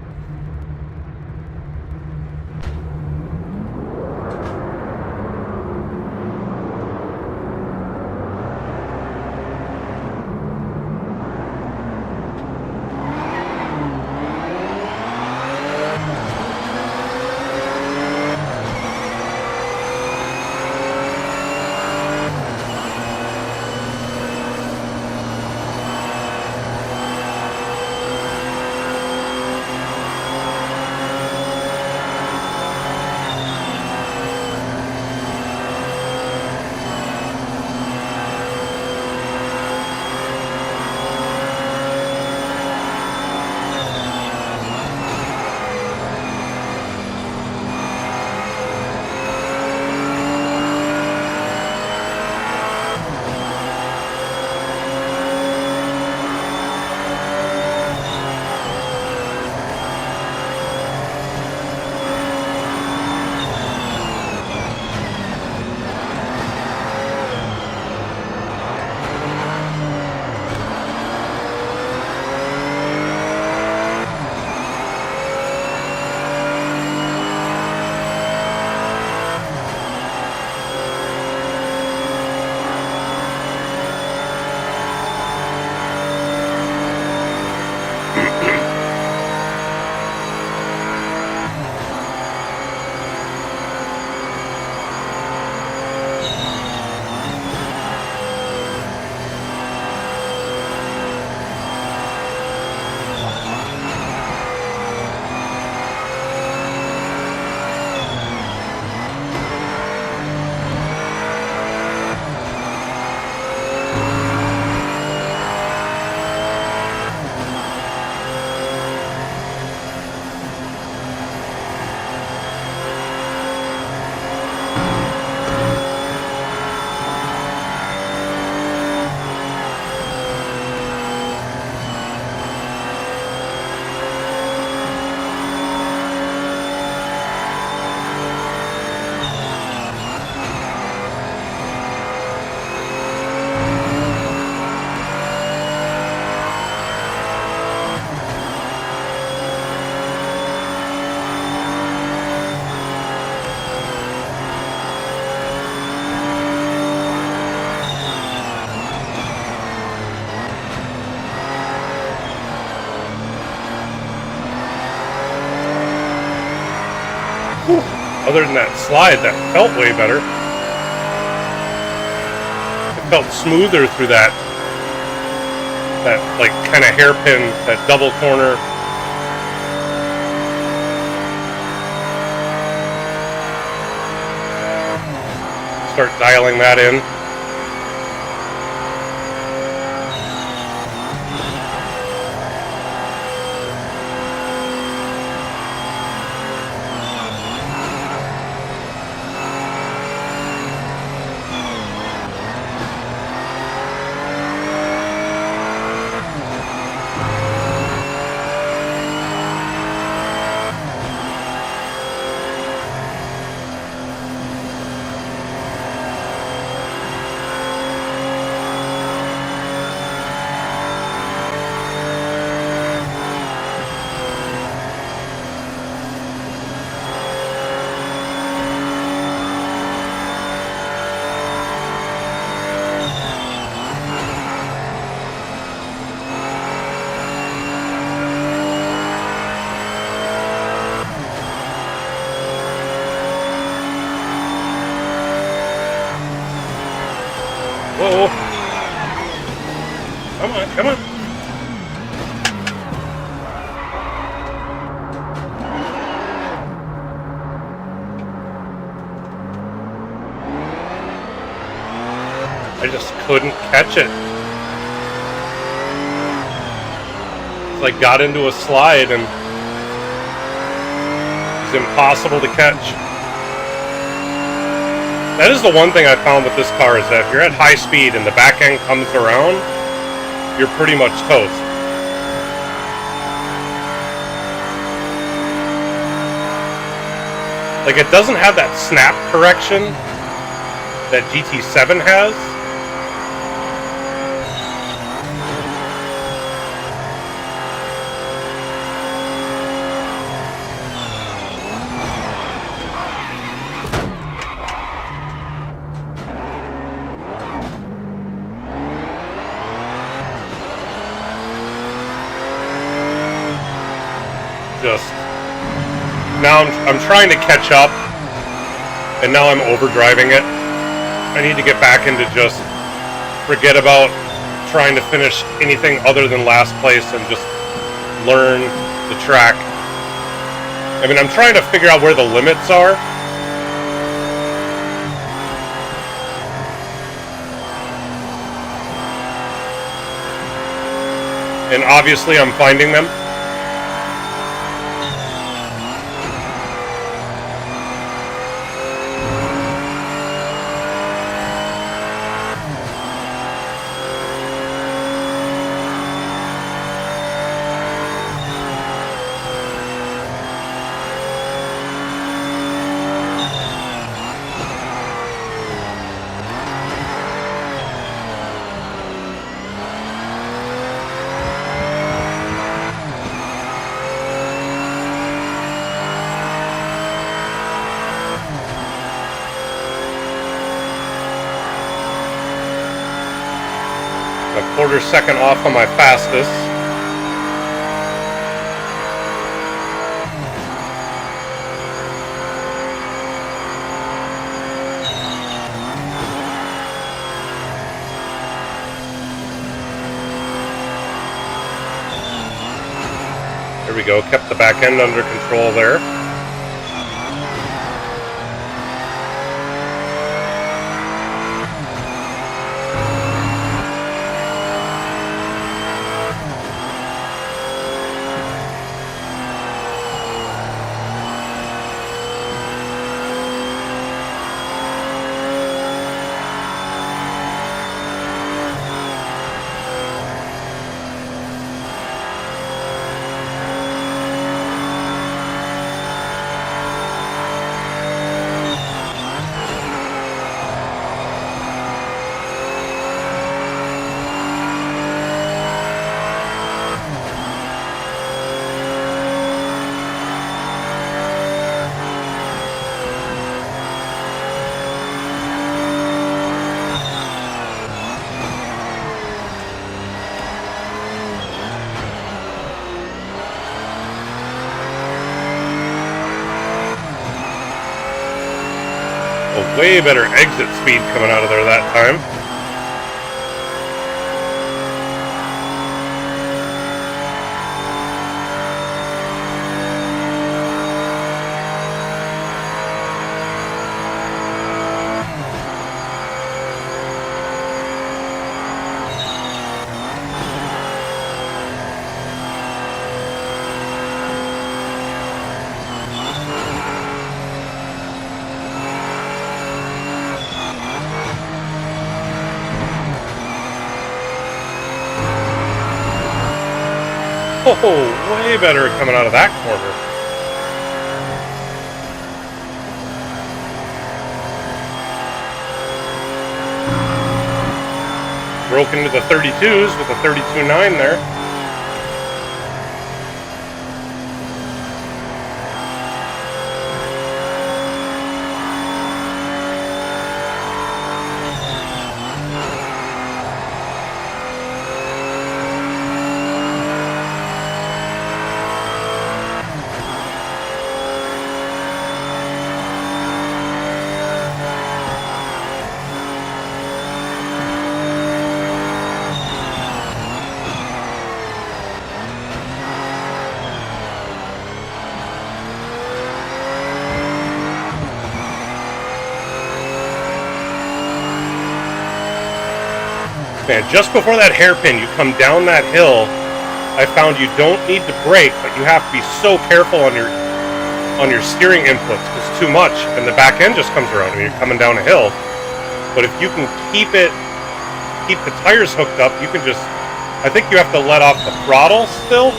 Whew. Other than that slide, that felt way better. It felt smoother through that like kind of hairpin, that double corner. Start dialing that in. Whoa. Come on, come on. I just couldn't catch it. It's like got into a slide and it's impossible to catch. That is the one thing I found with this car is that if you're at high speed and the back end comes around, you're pretty much toast. Like it doesn't have that snap correction that GT7 has. Now I'm trying to catch up, and now I'm overdriving it. I need to get back into just forget about trying to finish anything other than last place and just learn the track. I mean, I'm trying to figure out where the limits are. And obviously I'm finding them. A quarter second off on my fastest. There we go, kept the back end under control there. A way better exit speed coming out of there that time. Oh, way better coming out of that corner. Broke into the 32s with a 32.9 there. Man, just before that hairpin, you come down that hill, I found you don't need to brake, but you have to be so careful on your steering inputs, because too much, and the back end just comes around when you're coming down a hill. But if you can keep the tires hooked up, you can just, I think you have to let off the throttle still,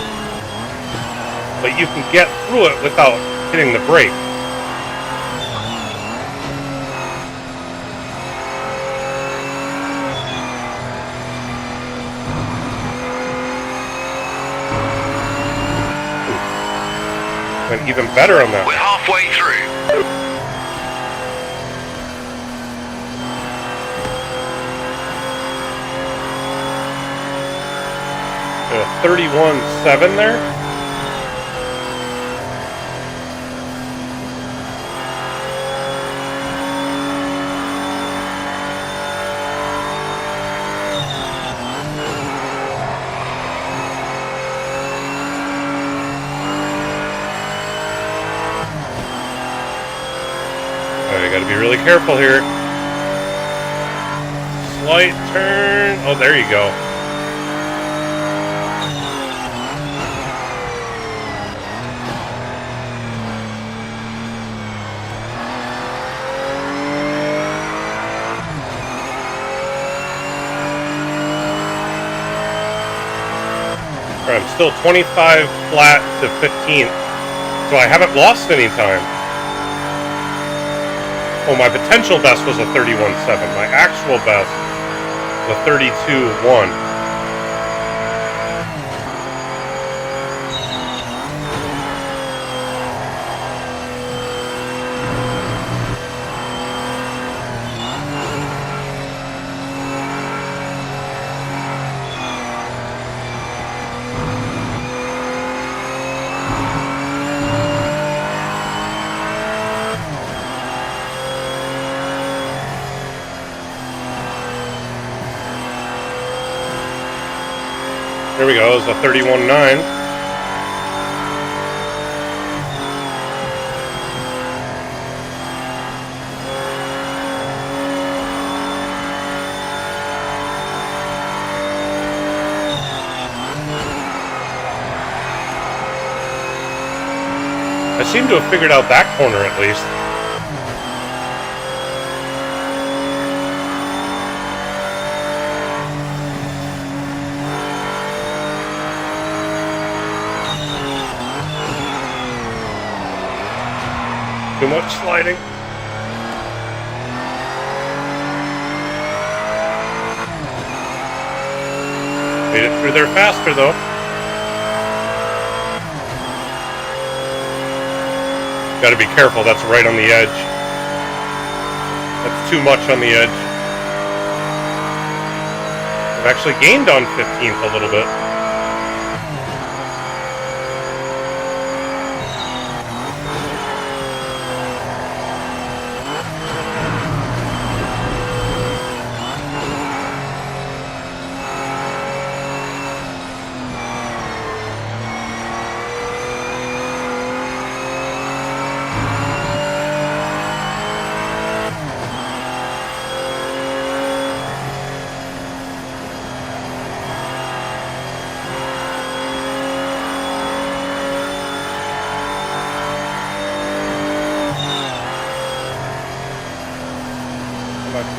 but you can get through it without hitting the brake. Went even better on that. We're halfway through. 31.7 there. Gotta be really careful here. Slight turn. Oh, there you go. Alright, I'm still 25 flat to 15th, so I haven't lost any time. Oh, my potential best was a 31.7. My actual best was a 32.1. There we go, it's a 31.9. I seem to have figured out that corner at least. Too much sliding. Made it through there faster though. Gotta be careful, that's right on the edge. That's too much on the edge. I've actually gained on 15th a little bit.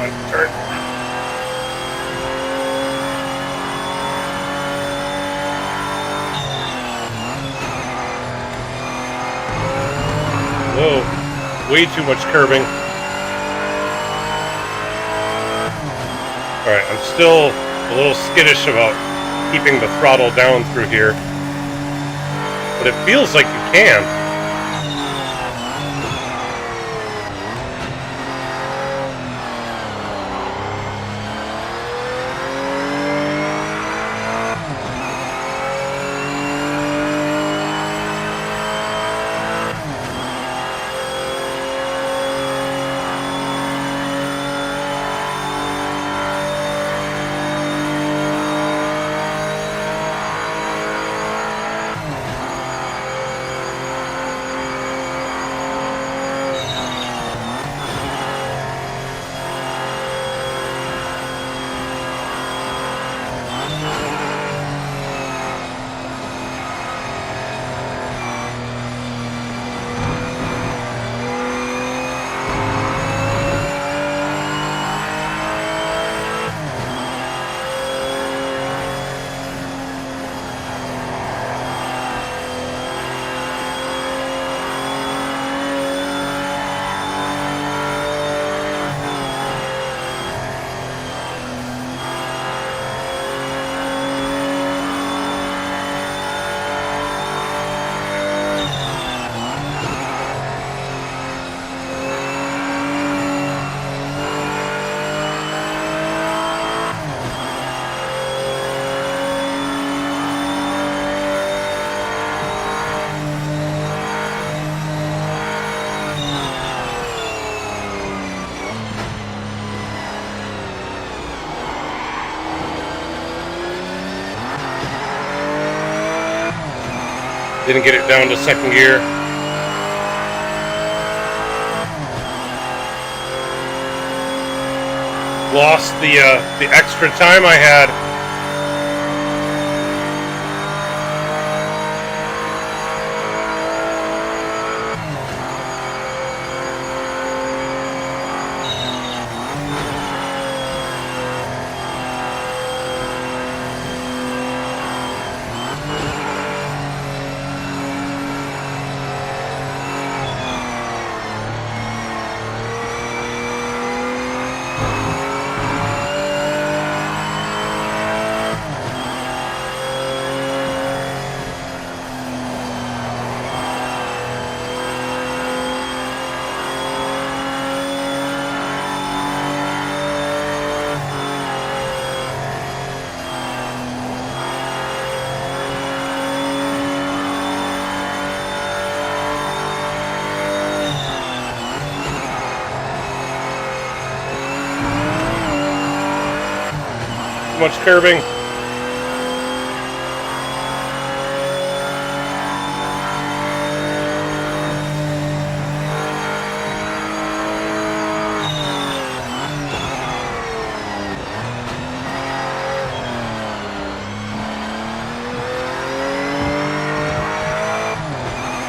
on, turn. Whoa, way too much curbing. Alright, I'm still a little skittish about keeping the throttle down through here. But it feels like you can. Didn't get it down to second gear. Lost the extra time I had. Too much curbing.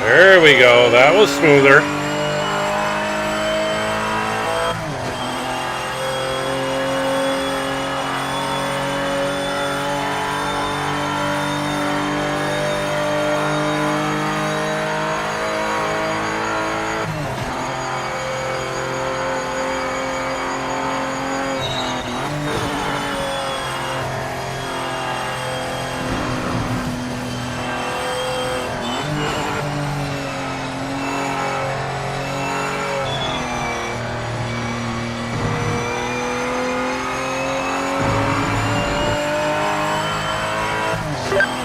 There we go. That was smoother.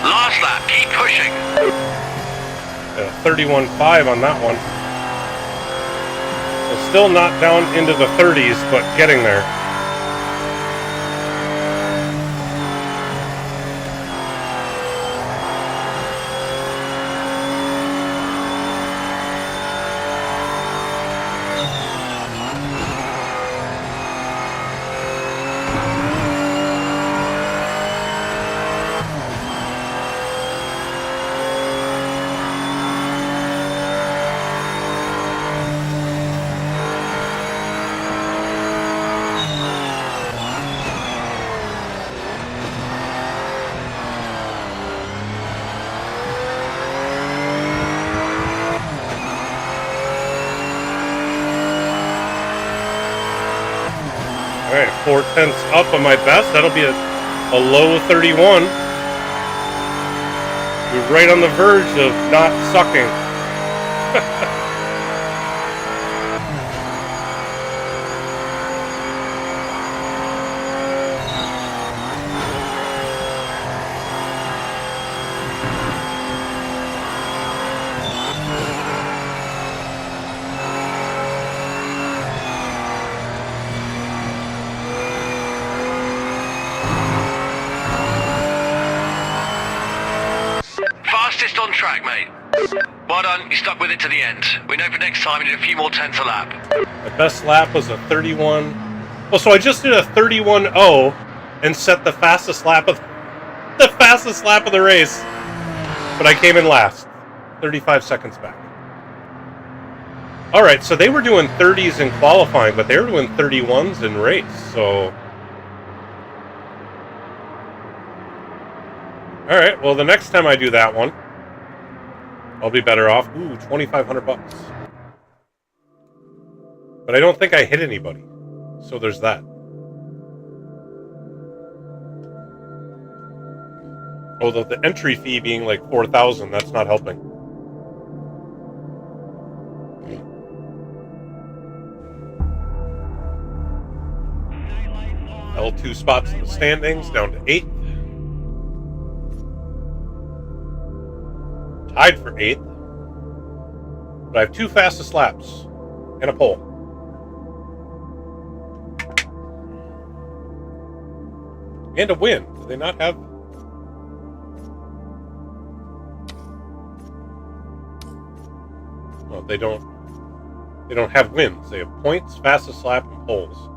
Last lap, keep pushing. 31.5 on that one. So still not down into the 30s, but getting there. All right, 4/10 up on my best. That'll be a low 31. We're right on the verge of not sucking. Fastest on track, mate. Well done, you stuck with it to the end. We know for next time you need a few more tenths a lap. My best lap was a 31. Well, so I just did a 31.0 and set the fastest lap of the race. But I came in last, 35 seconds back. All right, so they were doing 30s in qualifying, but they were doing 31s in race. So, all right. Well, the next time I do that one, I'll be better off. Ooh, $2,500. But I don't think I hit anybody. So there's that. Although the entry fee being like $4,000, that's not helping. L2 spots in the standings, down to 8th. Tied for 8th. But I have 2 fastest laps and a pole. And a win. Do they not have? No, they don't. They don't have wins. They have points, fastest lap, and poles.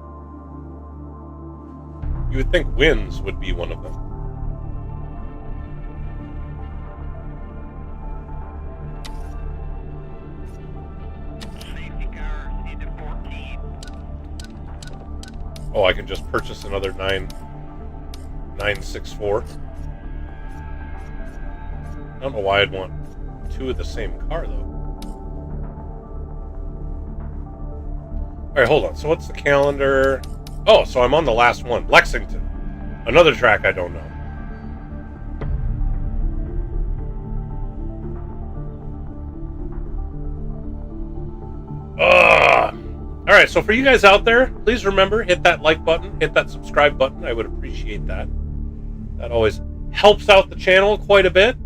You would think wins would be one of them. Safety car into 14. Oh, I can just purchase another 964. I don't know why I'd want 2 of the same car, though. All right, hold on. So what's the calendar? Oh, so I'm on the last one. Lexington. Another track I don't know. All right, so for you guys out there, please remember, hit that like button, hit that subscribe button. I would appreciate that. That always helps out the channel quite a bit.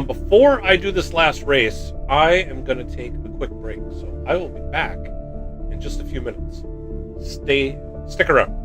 Before I do this last race, I am going to take a quick break. So I will be back in just a few minutes. Stick around.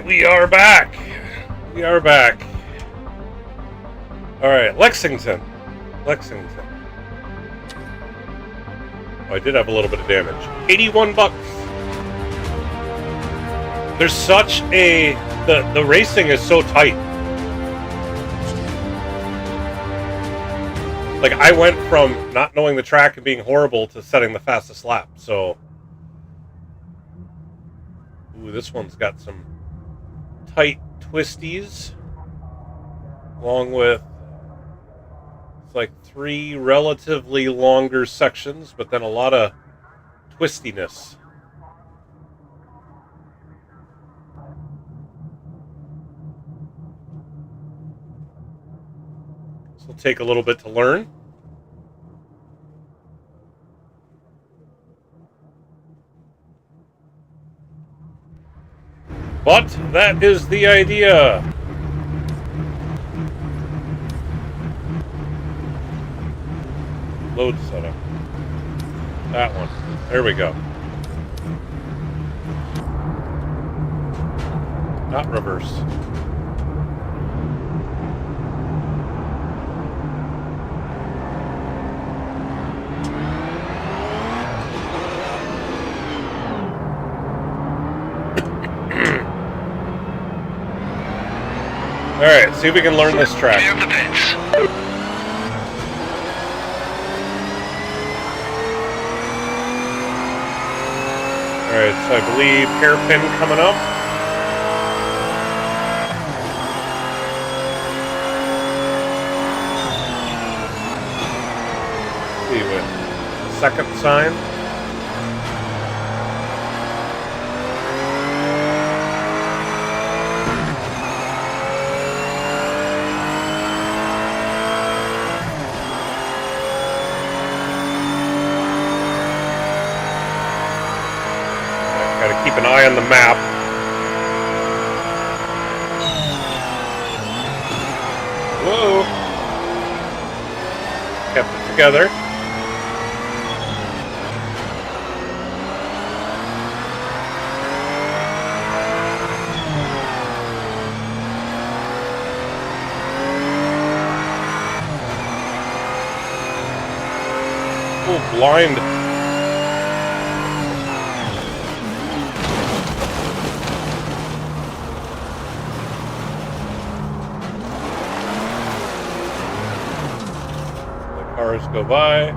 We are back. We are back. All right, Lexington. Lexington. Oh, I did have a little bit of damage. 81 bucks. There's such a... The racing is so tight. Like, I went from not knowing the track and being horrible to setting the fastest lap, so... Ooh, this one's got some tight twisties. Along with... It's like 3 relatively longer sections, but then a lot of twistiness. This will take a little bit to learn. But that is the idea. Load setup. That one. There we go. Not reverse. Alright, see if we can learn this track. Clear of the pits. Alright, so I believe hairpin coming up. Let's see with the second sign. Keep an eye on the map. Whoa. Kept it together. Oh, blind. Cars go by.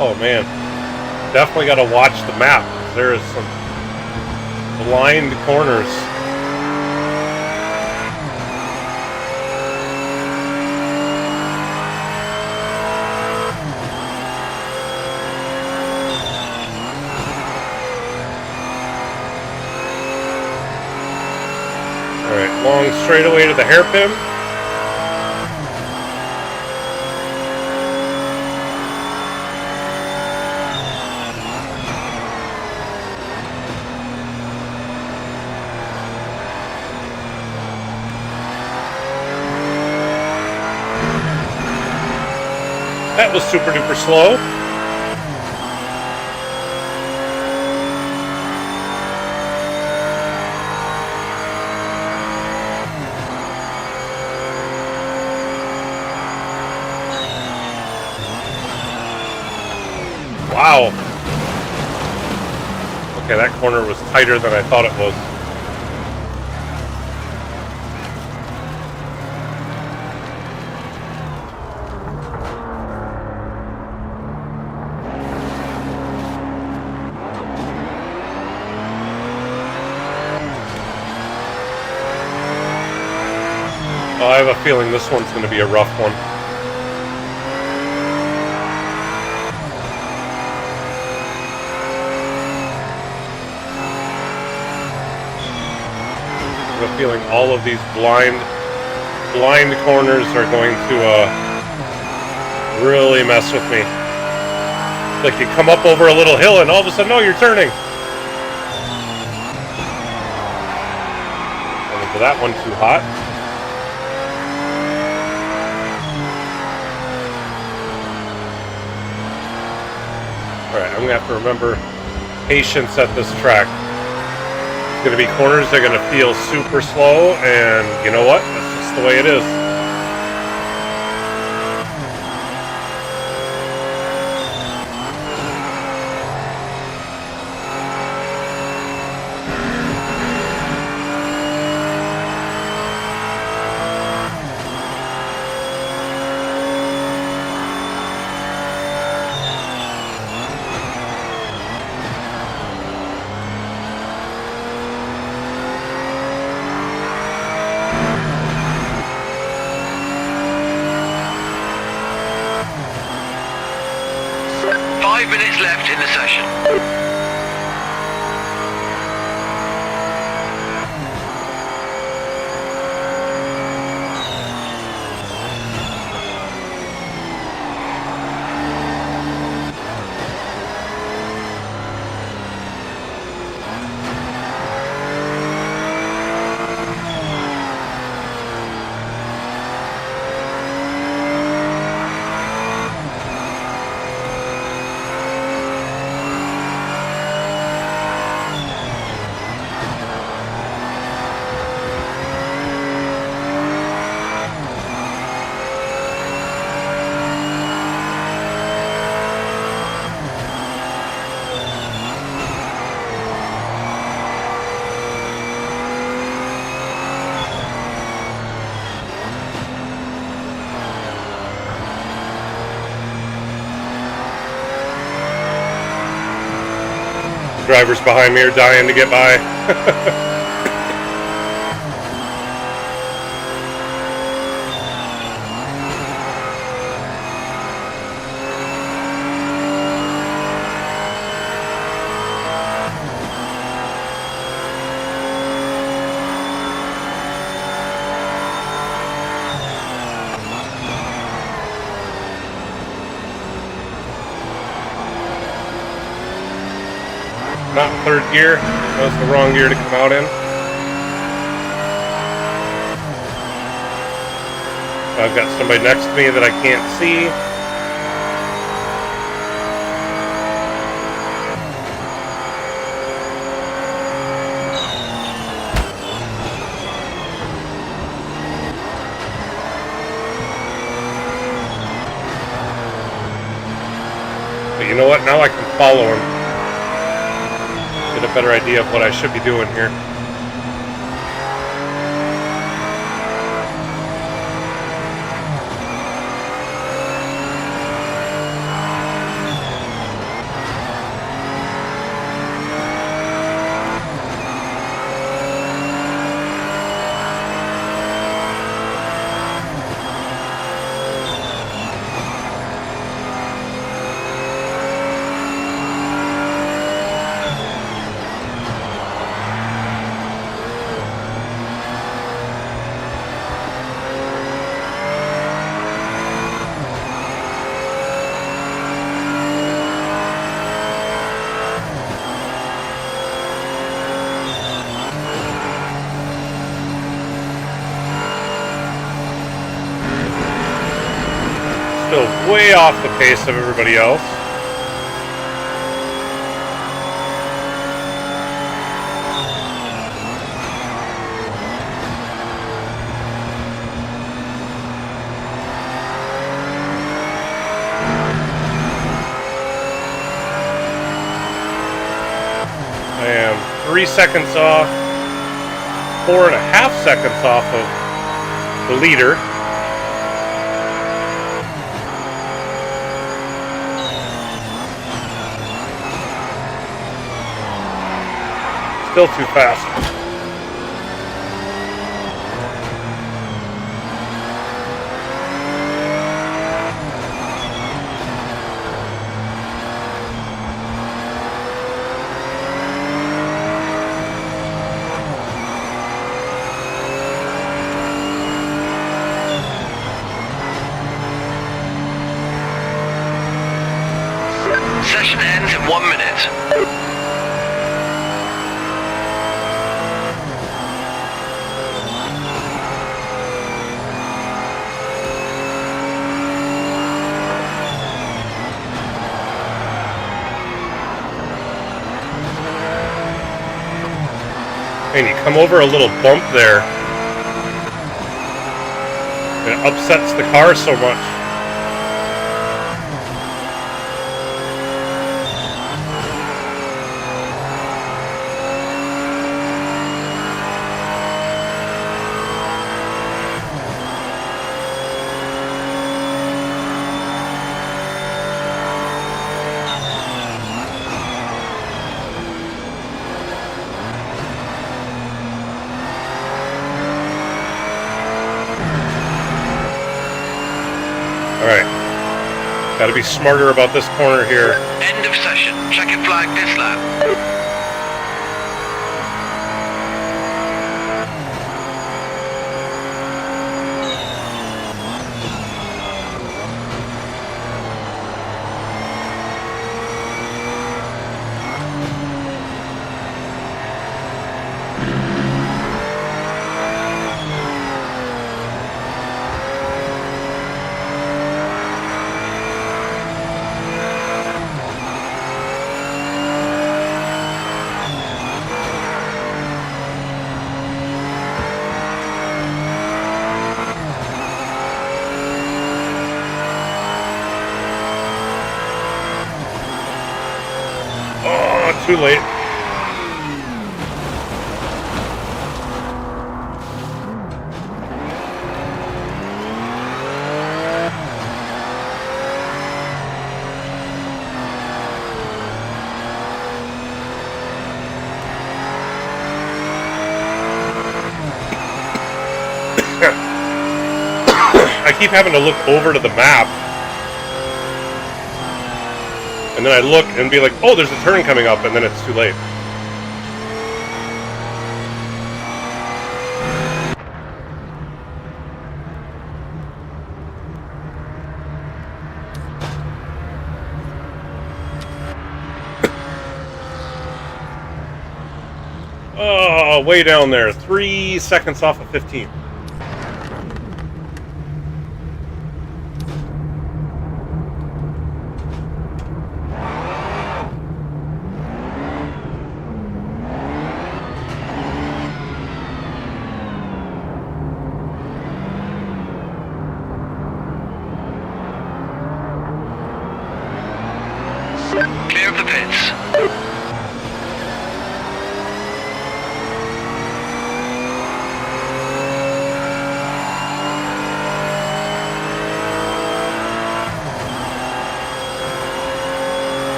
Oh man, definitely got to watch the map. There is some blind corners. Alright, long straightaway to the hairpin. That was super duper slow. Wow. Okay, that corner was tighter than I thought it was. Oh, I have a feeling this one's going to be a rough one. I have a feeling all of these blind corners are going to really mess with me. Like you come up over a little hill and all of a sudden, oh, you're turning. Went into that one too hot. Alright, I'm going to have to remember patience at this track. It's going to be corners that are going to feel super slow, and you know what? That's just the way it is. Minutes left in the session. Drivers behind me are dying to get by. Not third gear. That was the wrong gear to come out in. I've got somebody next to me that I can't see. But you know what? Now I can follow him. Get a better idea of what I should be doing here. Still way off the pace of everybody else. I am 3 seconds off, 4.5 seconds off of the leader. Still too fast. Session ends in 1 minute. And you come over a little bump there. It upsets the car so much. Alright. Gotta be smarter about this corner here. End of session. Checkered flag this lap. Too late. I keep having to look over to the map. And then I look and be like, oh, there's a turn coming up, and then it's too late. Oh, way down there. 3 seconds off of 15. Clear of the pits.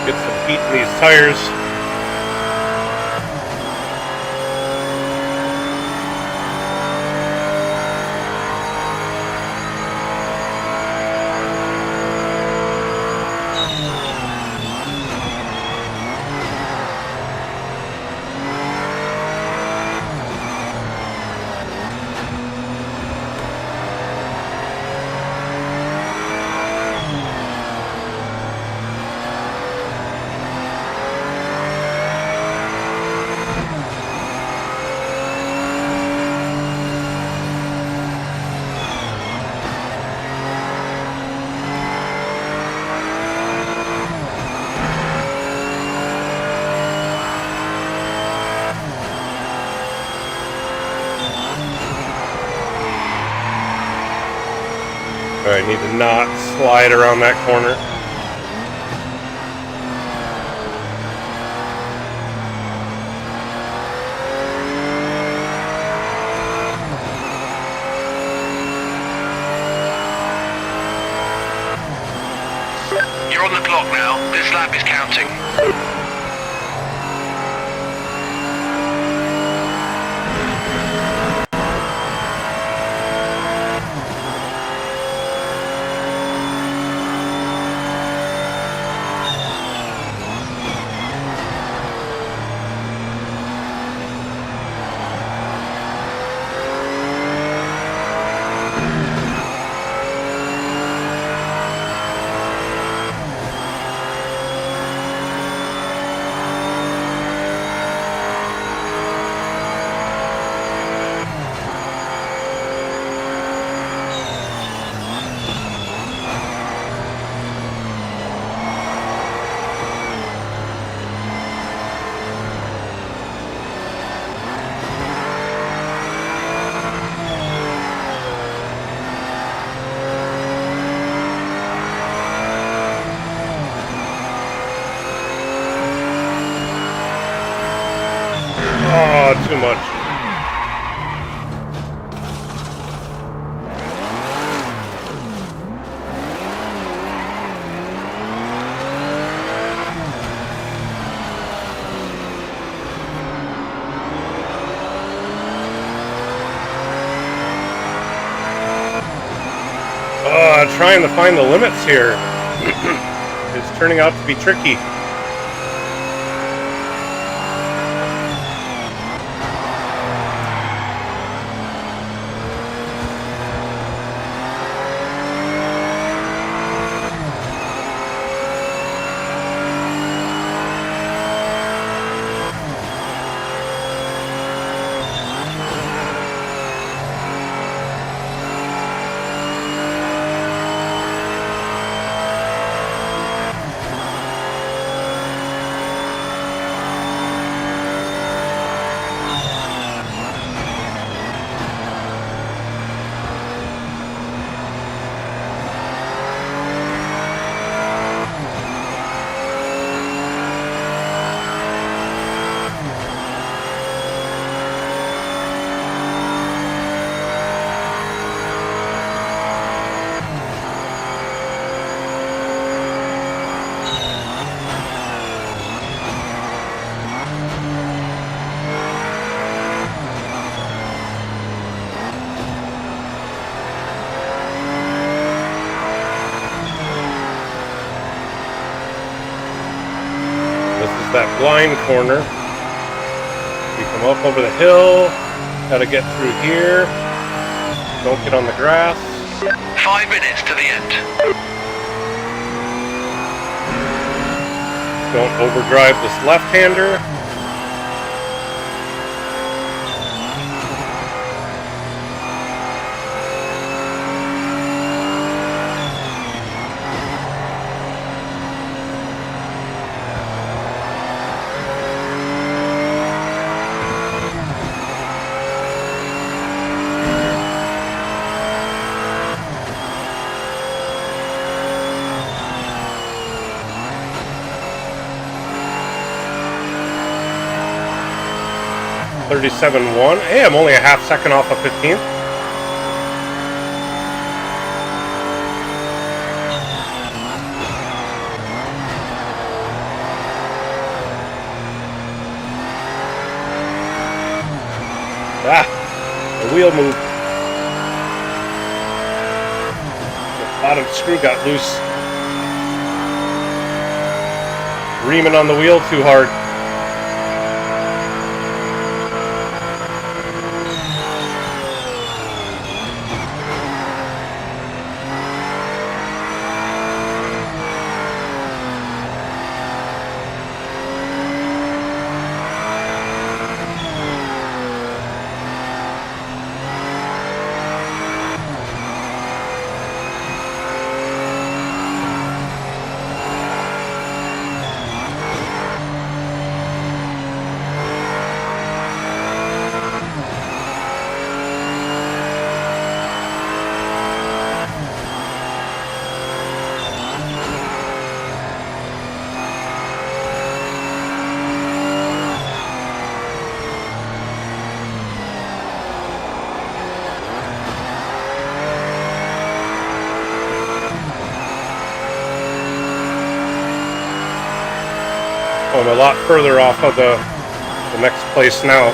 Get some heat in these tires. I need to not slide around that corner. You're on the clock now. This lap is counting. too much. Trying to find the limits here is turning out to be tricky. That blind corner. We come up over the hill. Gotta get through here. Don't get on the grass. 5 minutes to the end. Don't overdrive this left-hander. .37.1. Hey, I'm only a half second off of 15th. The wheel moved. The bottom screw got loose. Reaming on the wheel too hard. I'm a lot further off of the next place now.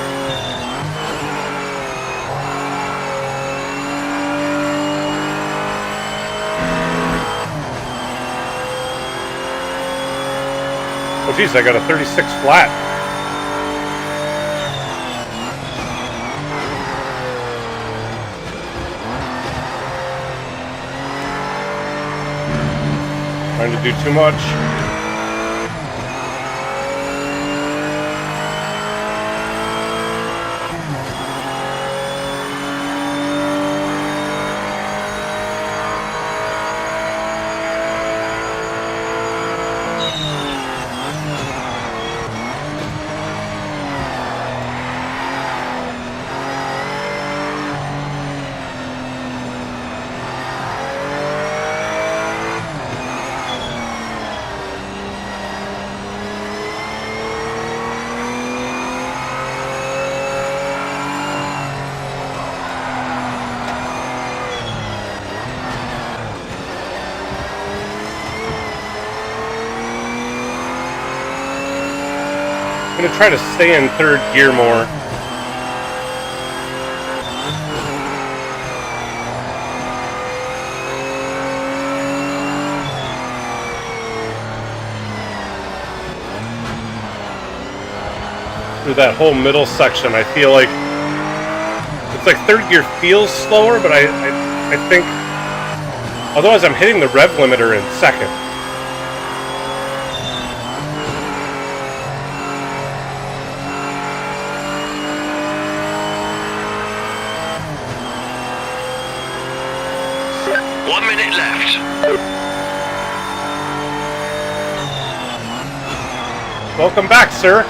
Oh geez, I got a 36 flat. Trying to do too much. I'm going to try to stay in third gear more. Through that whole middle section, I feel like it's like third gear feels slower, but I think otherwise I'm hitting the rev limiter in second. Welcome back, sir.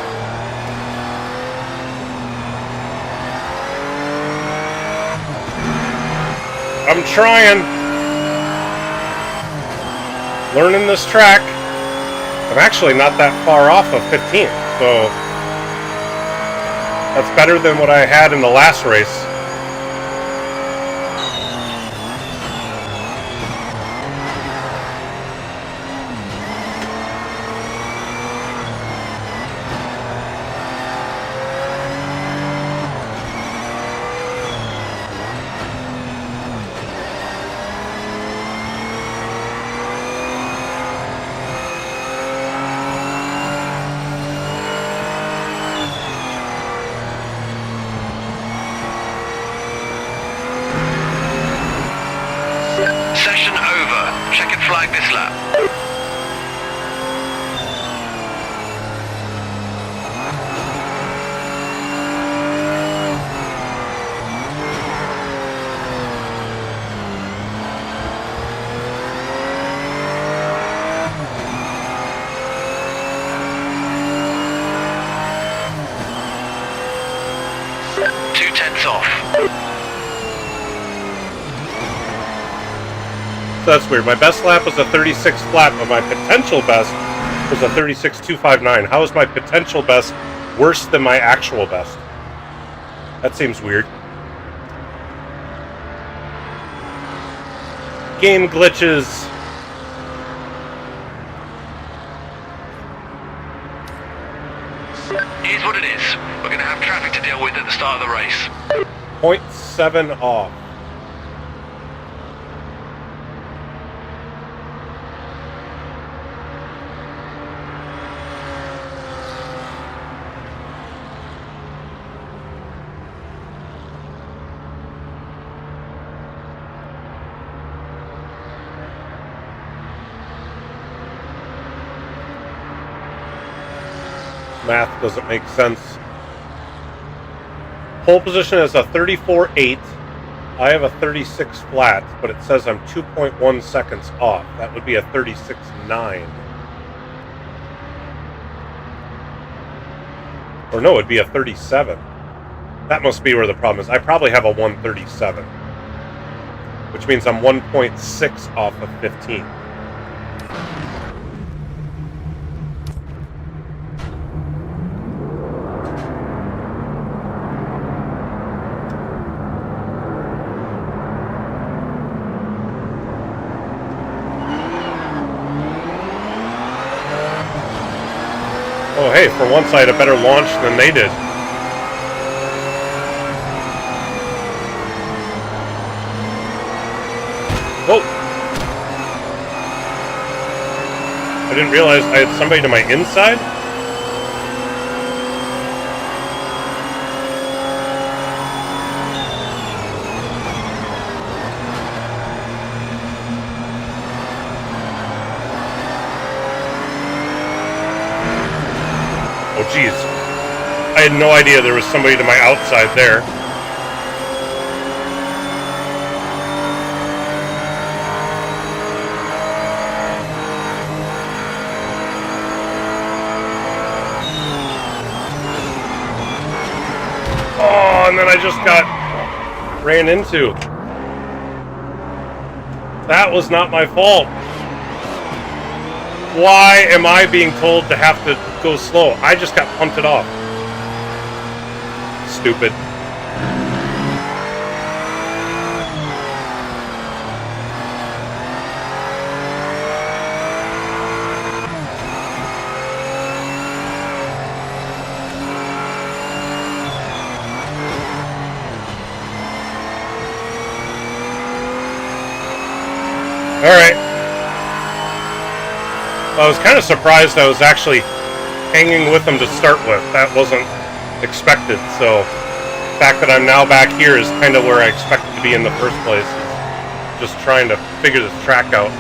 I'm trying. Learning this track. I'm actually not that far off of 15th, so that's better than what I had in the last race. Flag this lap. Two tenths off. That's weird. My best lap was a 36 flat, but my potential best was a 36.259. How is my potential best worse than my actual best? That seems weird. Game glitches. Here's what it is. We're going to have traffic to deal with at the start of the race. 0.7 off. Math doesn't make sense. Pole position is a 34.8. I have a 36 flat, but it says I'm 2.1 seconds off. That would be a 36.9. Or no, it'd be a 37. That must be where the problem is. I probably have a 137, which means I'm 1.6 off of 15. Oh, hey, for once I had a better launch than they did. Whoa! I didn't realize I had somebody to my inside. Oh, geez. I had no idea there was somebody to my outside there. Oh, and then I just got ran into. That was not my fault. Why am I being told to have to go slow? I just got punted off. Stupid. Alright. Well, I was kind of surprised I was actually hanging with them to start with. That wasn't expected, so the fact that I'm now back here is kind of where I expected to be in the first place. Just trying to figure this track out.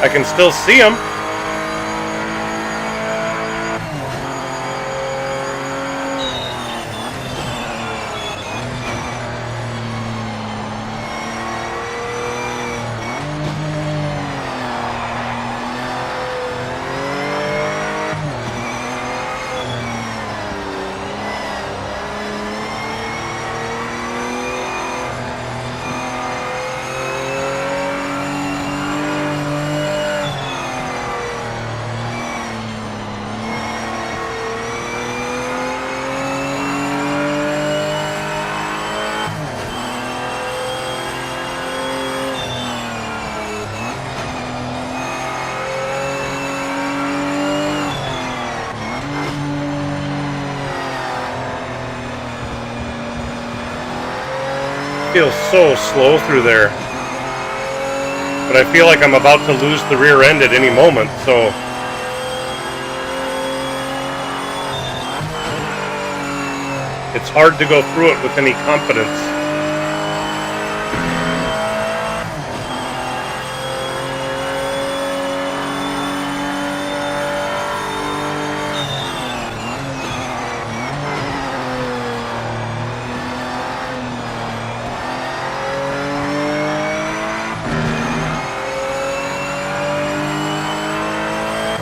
I can still see them. Feels so slow through there, but I feel like I'm about to lose the rear end at any moment, so it's hard to go through it with any confidence.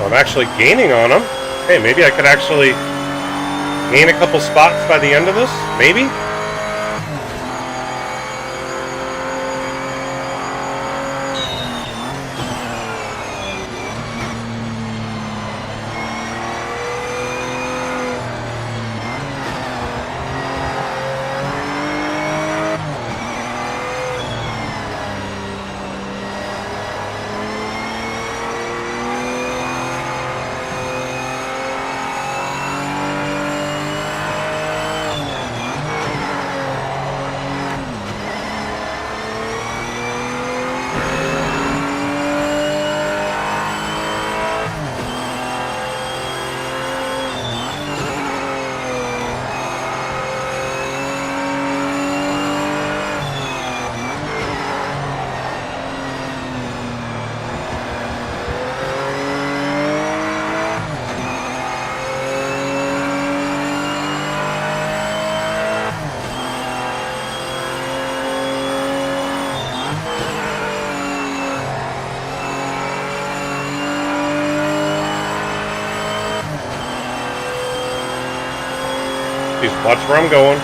I'm actually gaining on them. Hey, maybe I could actually gain a couple spots by the end of this? Maybe? Please watch where I'm going.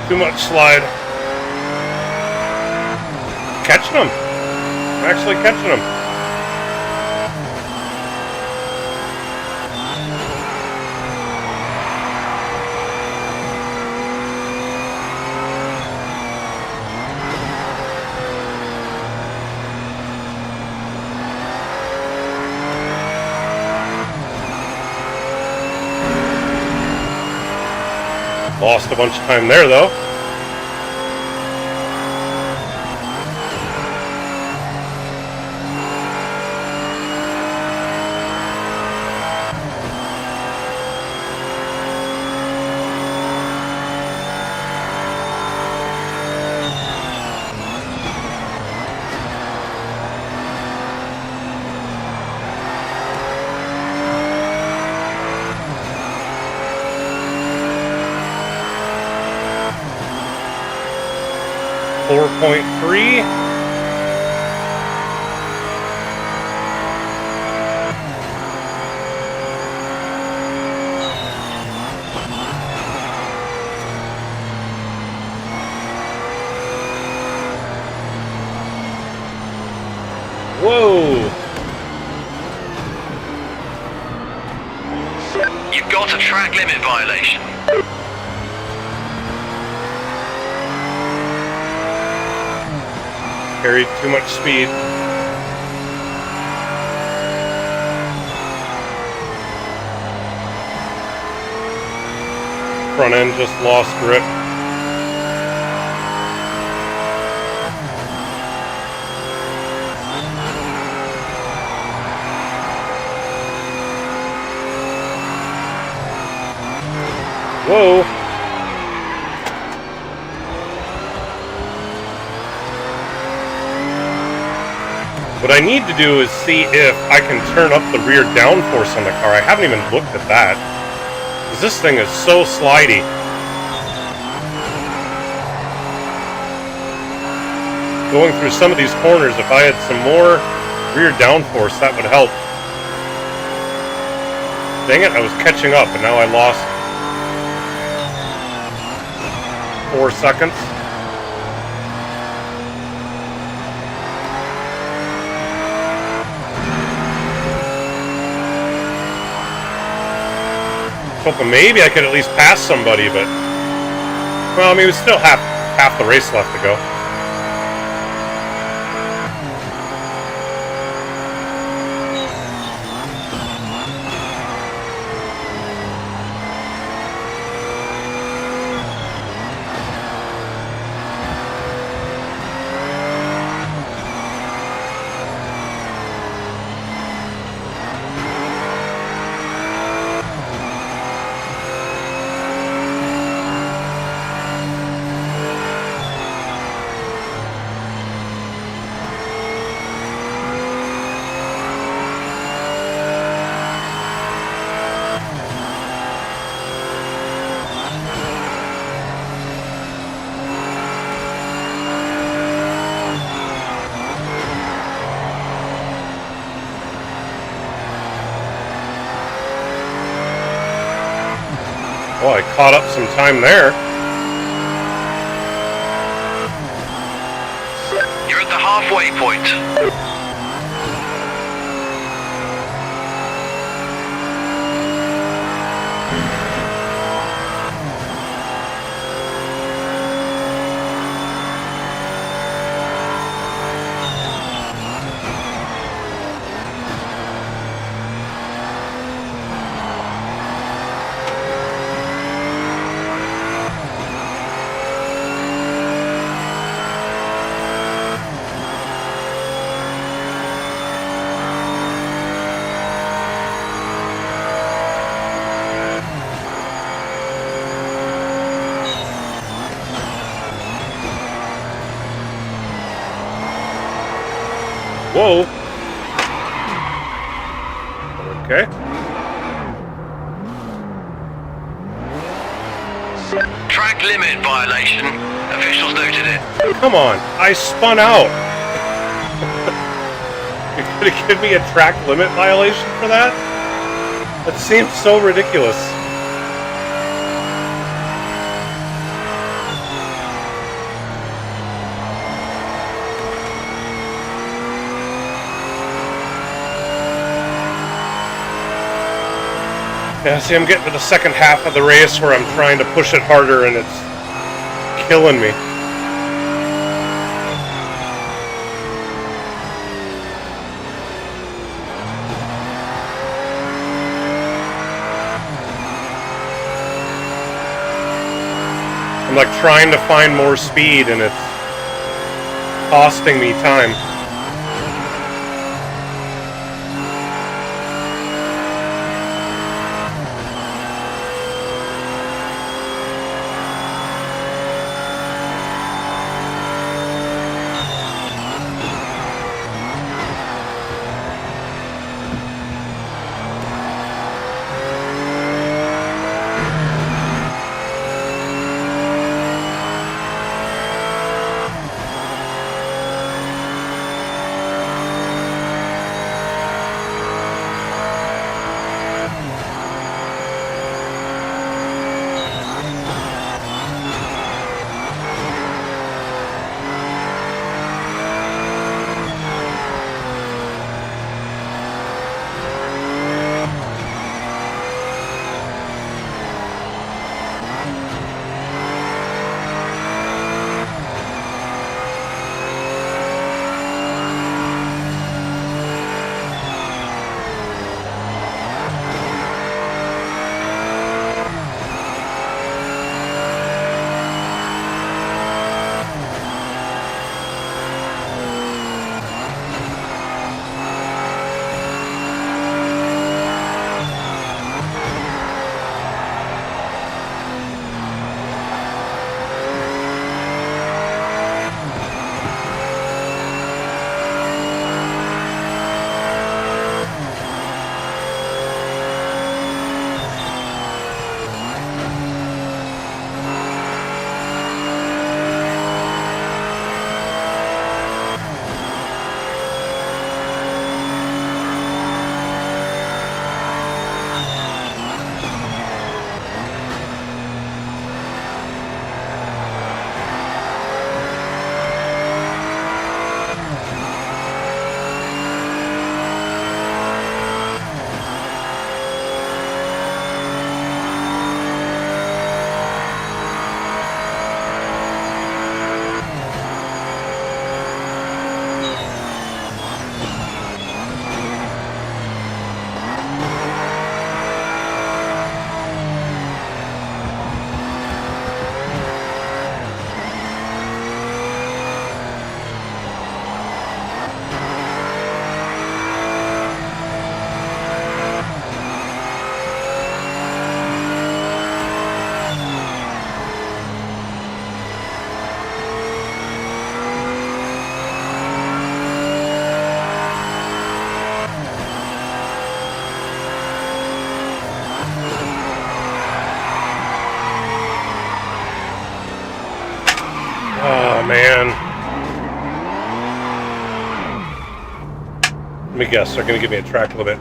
Too much slide. Catching them. I'm actually catching them. Lost a bunch of time there, though. .3. Whoa! You've got a track limit violation. Carried too much speed. Front end just lost grip. Whoa! What I need to do is see if I can turn up the rear downforce on the car. I haven't even looked at that. Because this thing is so slidey. Going through some of these corners, if I had some more rear downforce, that would help. Dang it, I was catching up and now I lost 4 seconds. Hoping maybe I could at least pass somebody, but well, I mean, we still have half the race left to go. Well, I caught up some time there. You're at the halfway point. Whoa. Okay. Track limit violation. Officials noted it. Come on. I spun out. You're gonna give me a track limit violation for that? That seems so ridiculous. Yeah, see, I'm getting to the second half of the race where I'm trying to push it harder and it's killing me. I'm like trying to find more speed and it's costing me time. Oh, man. Let me guess, they're going to give me a track limit.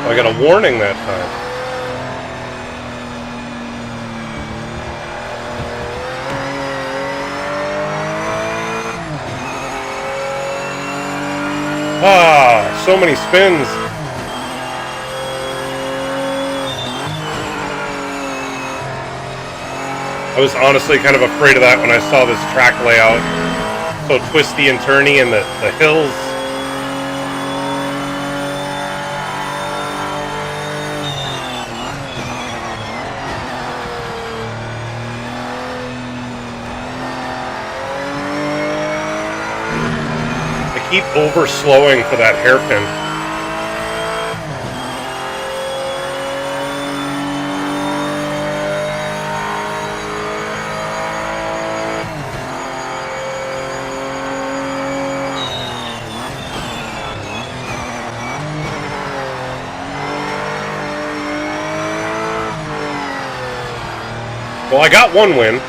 Oh, I got a warning that time. Ah, so many spins. I was honestly kind of afraid of that when I saw this track layout. So twisty and turny and the hills. I keep over-slowing for that hairpin. Well, I got one win.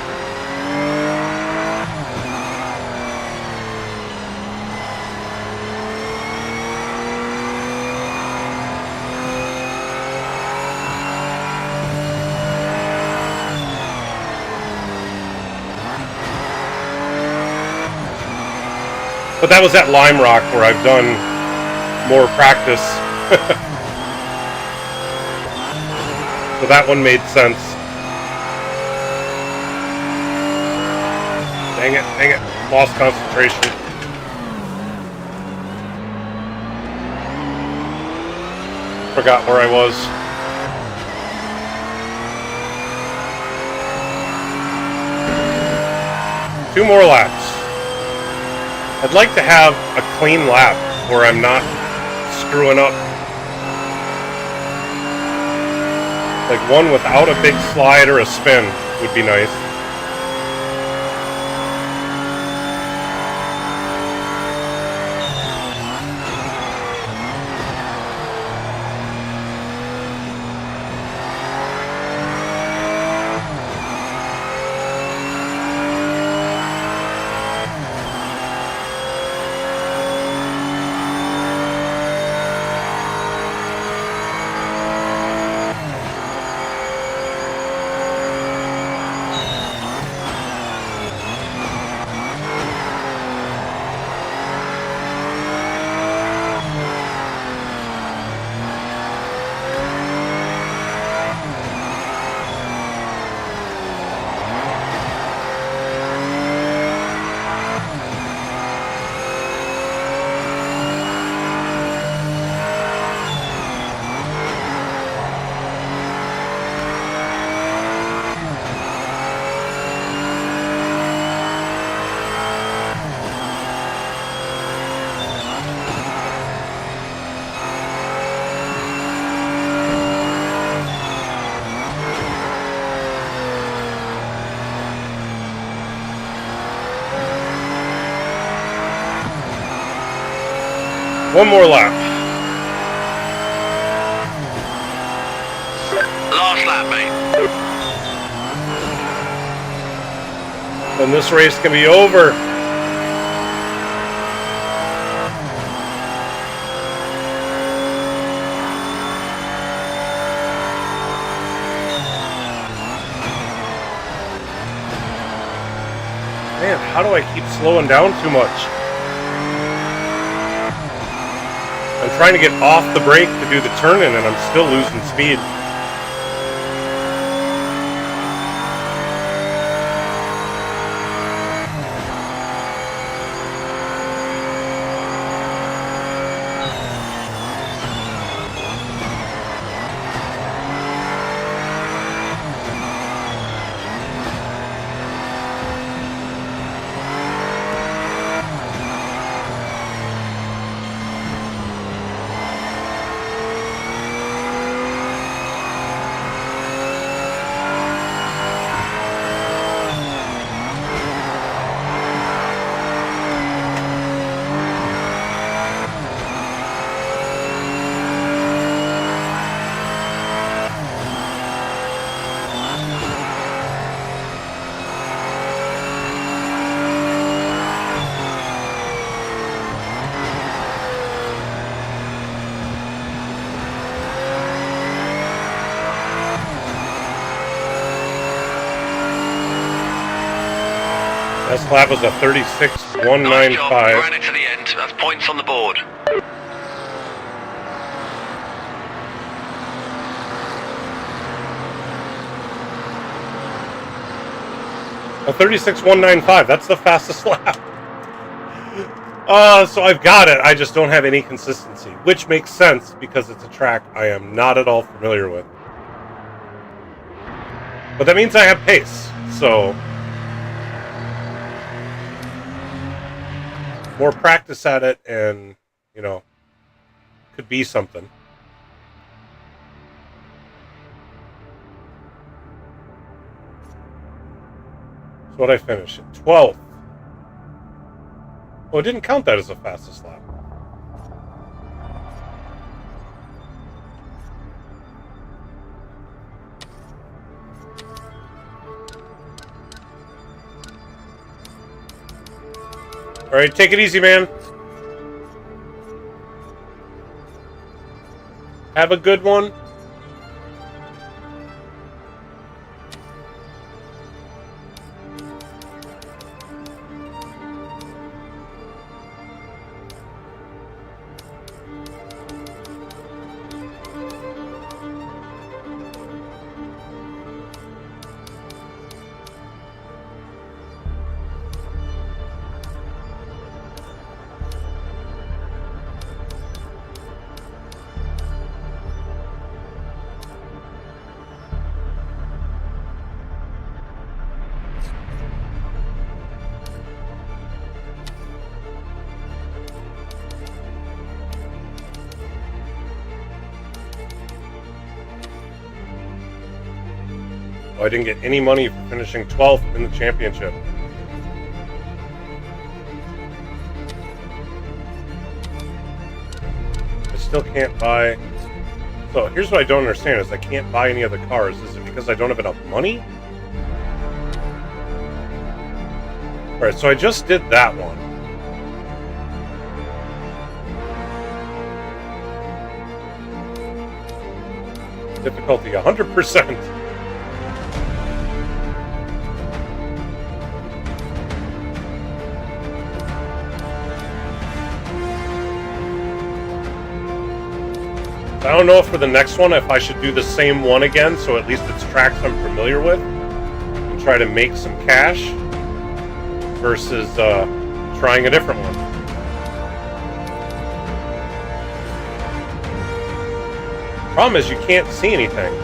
But that was at Lime Rock where I've done more practice. So that one made sense. Dang it, lost concentration. Forgot where I was. 2 more laps. I'd like to have a clean lap where I'm not screwing up. Like one without a big slide or a spin would be nice. One more lap. Last lap, mate. And this race can be over. Man, how do I keep slowing down too much? I'm trying to get off the brake to do the turn-in and I'm still losing speed. This lap was a 36.195. Nice job. You ran it to the end. That's points on the board. A 36.195. That's the fastest lap. So I've got it. I just don't have any consistency, which makes sense because it's a track I am not at all familiar with. But that means I have pace, so more practice at it and, you know, could be something. So what I finished at 12th. Well, it didn't count that as the fastest lap. All right, take it easy, man. Have a good one. Well, I didn't get any money for finishing 12th in the championship. I still can't buy... So here's what I don't understand is I can't buy any other cars. Is it because I don't have enough money? Alright, so I just did that one. Difficulty 100%. I don't know for the next one if I should do the same one again, so at least it's tracks I'm familiar with, and try to make some cash, versus trying a different one. Problem is you can't see anything.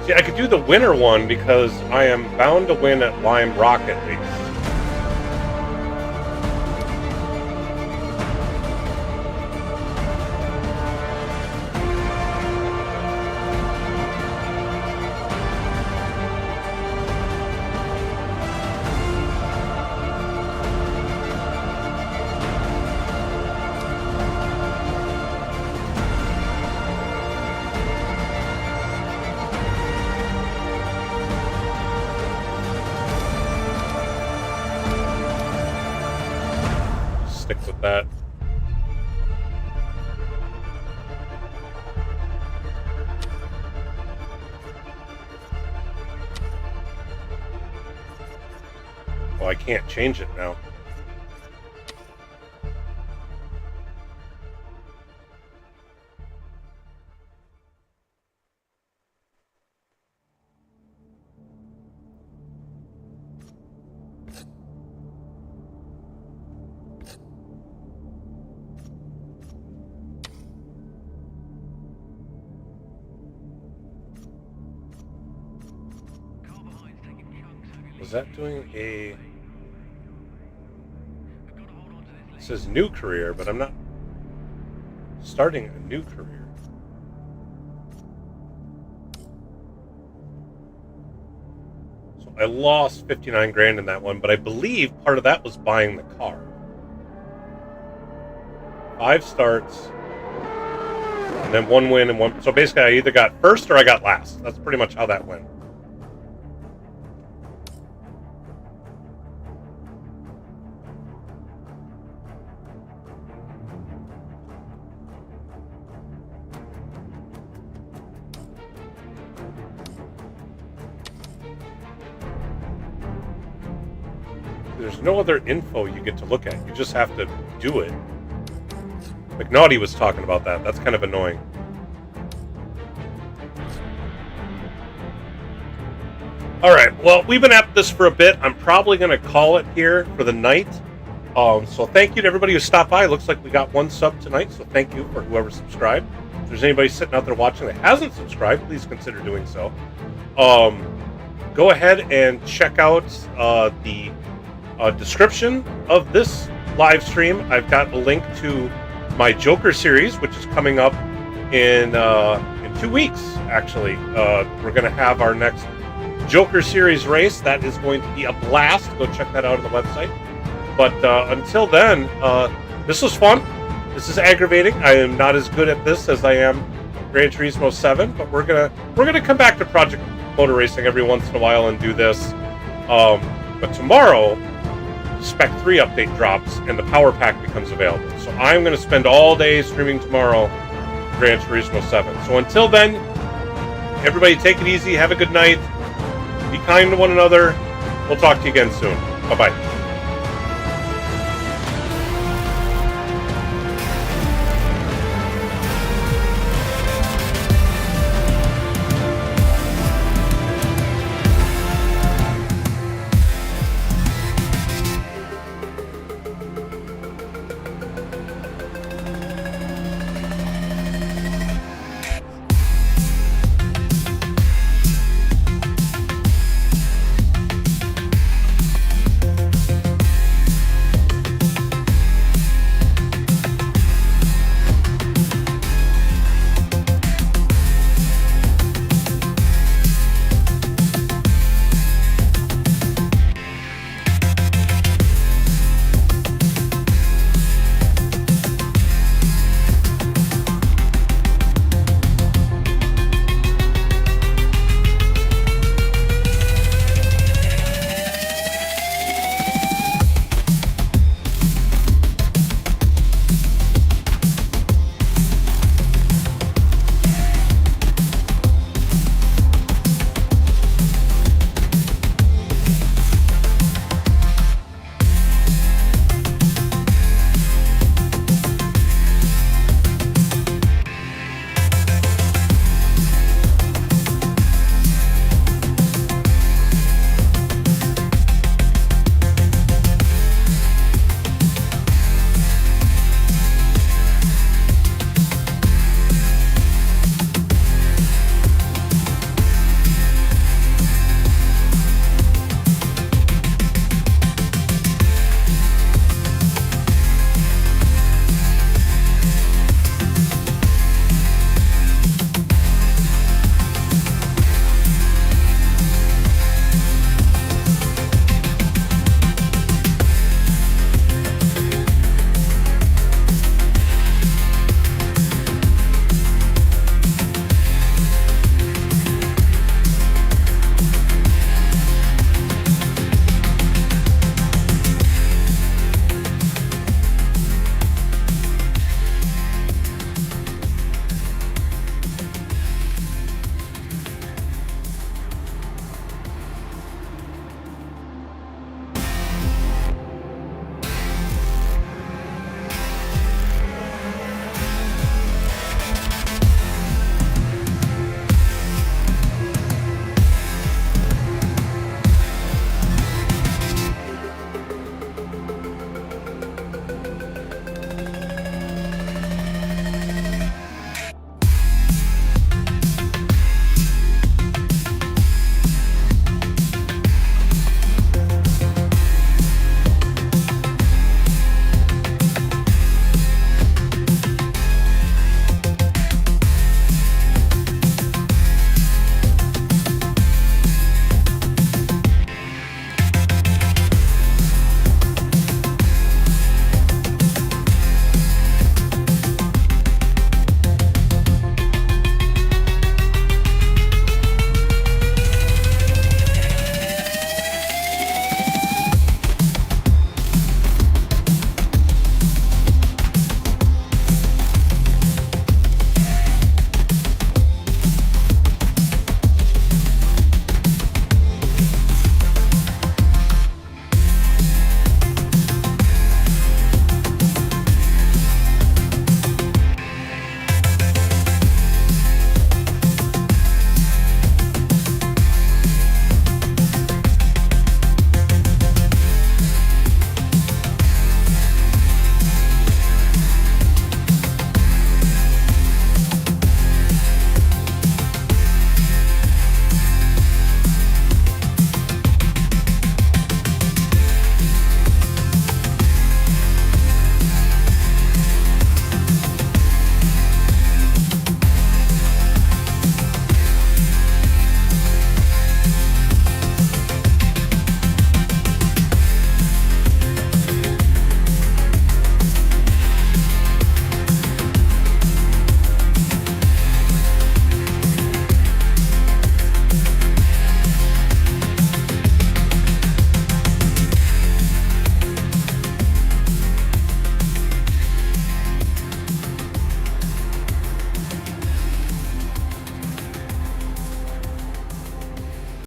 See, I could do the winner one because I am bound to win at Lime Rocket Race. Stick with that. Well, I can't change it now. Was that doing a... It says new career, but I'm not starting a new career. So I lost 59 grand in that one, but I believe part of that was buying the car. 5 starts, and then 1 win and 1... So basically I either got first or I got last. That's pretty much how that went. There's no other info you get to look at. You just have to do it. McNaughty was talking about that. That's kind of annoying. Alright, well, we've been at this for a bit. I'm probably going to call it here for the night. So thank you to everybody who stopped by. Looks like we got 1 sub tonight, so thank you for whoever subscribed. If there's anybody sitting out there watching that hasn't subscribed, please consider doing so. Go ahead and check out the description of this live stream. I've got a link to my Joker series, which is coming up in 2 weeks, actually. We're going to have our next Joker series race. That is going to be a blast. Go check that out on the website. But until then, this was fun. This is aggravating. I am not as good at this as I am Gran Turismo 7, but we're gonna come back to Project Motor Racing every once in a while and do this. But tomorrow, Spec 3 update drops and the power pack becomes available. So I'm gonna spend all day streaming tomorrow Gran Turismo 7. So until then, everybody take it easy, have a good night, be kind to one another. We'll talk to you again soon. Bye-bye.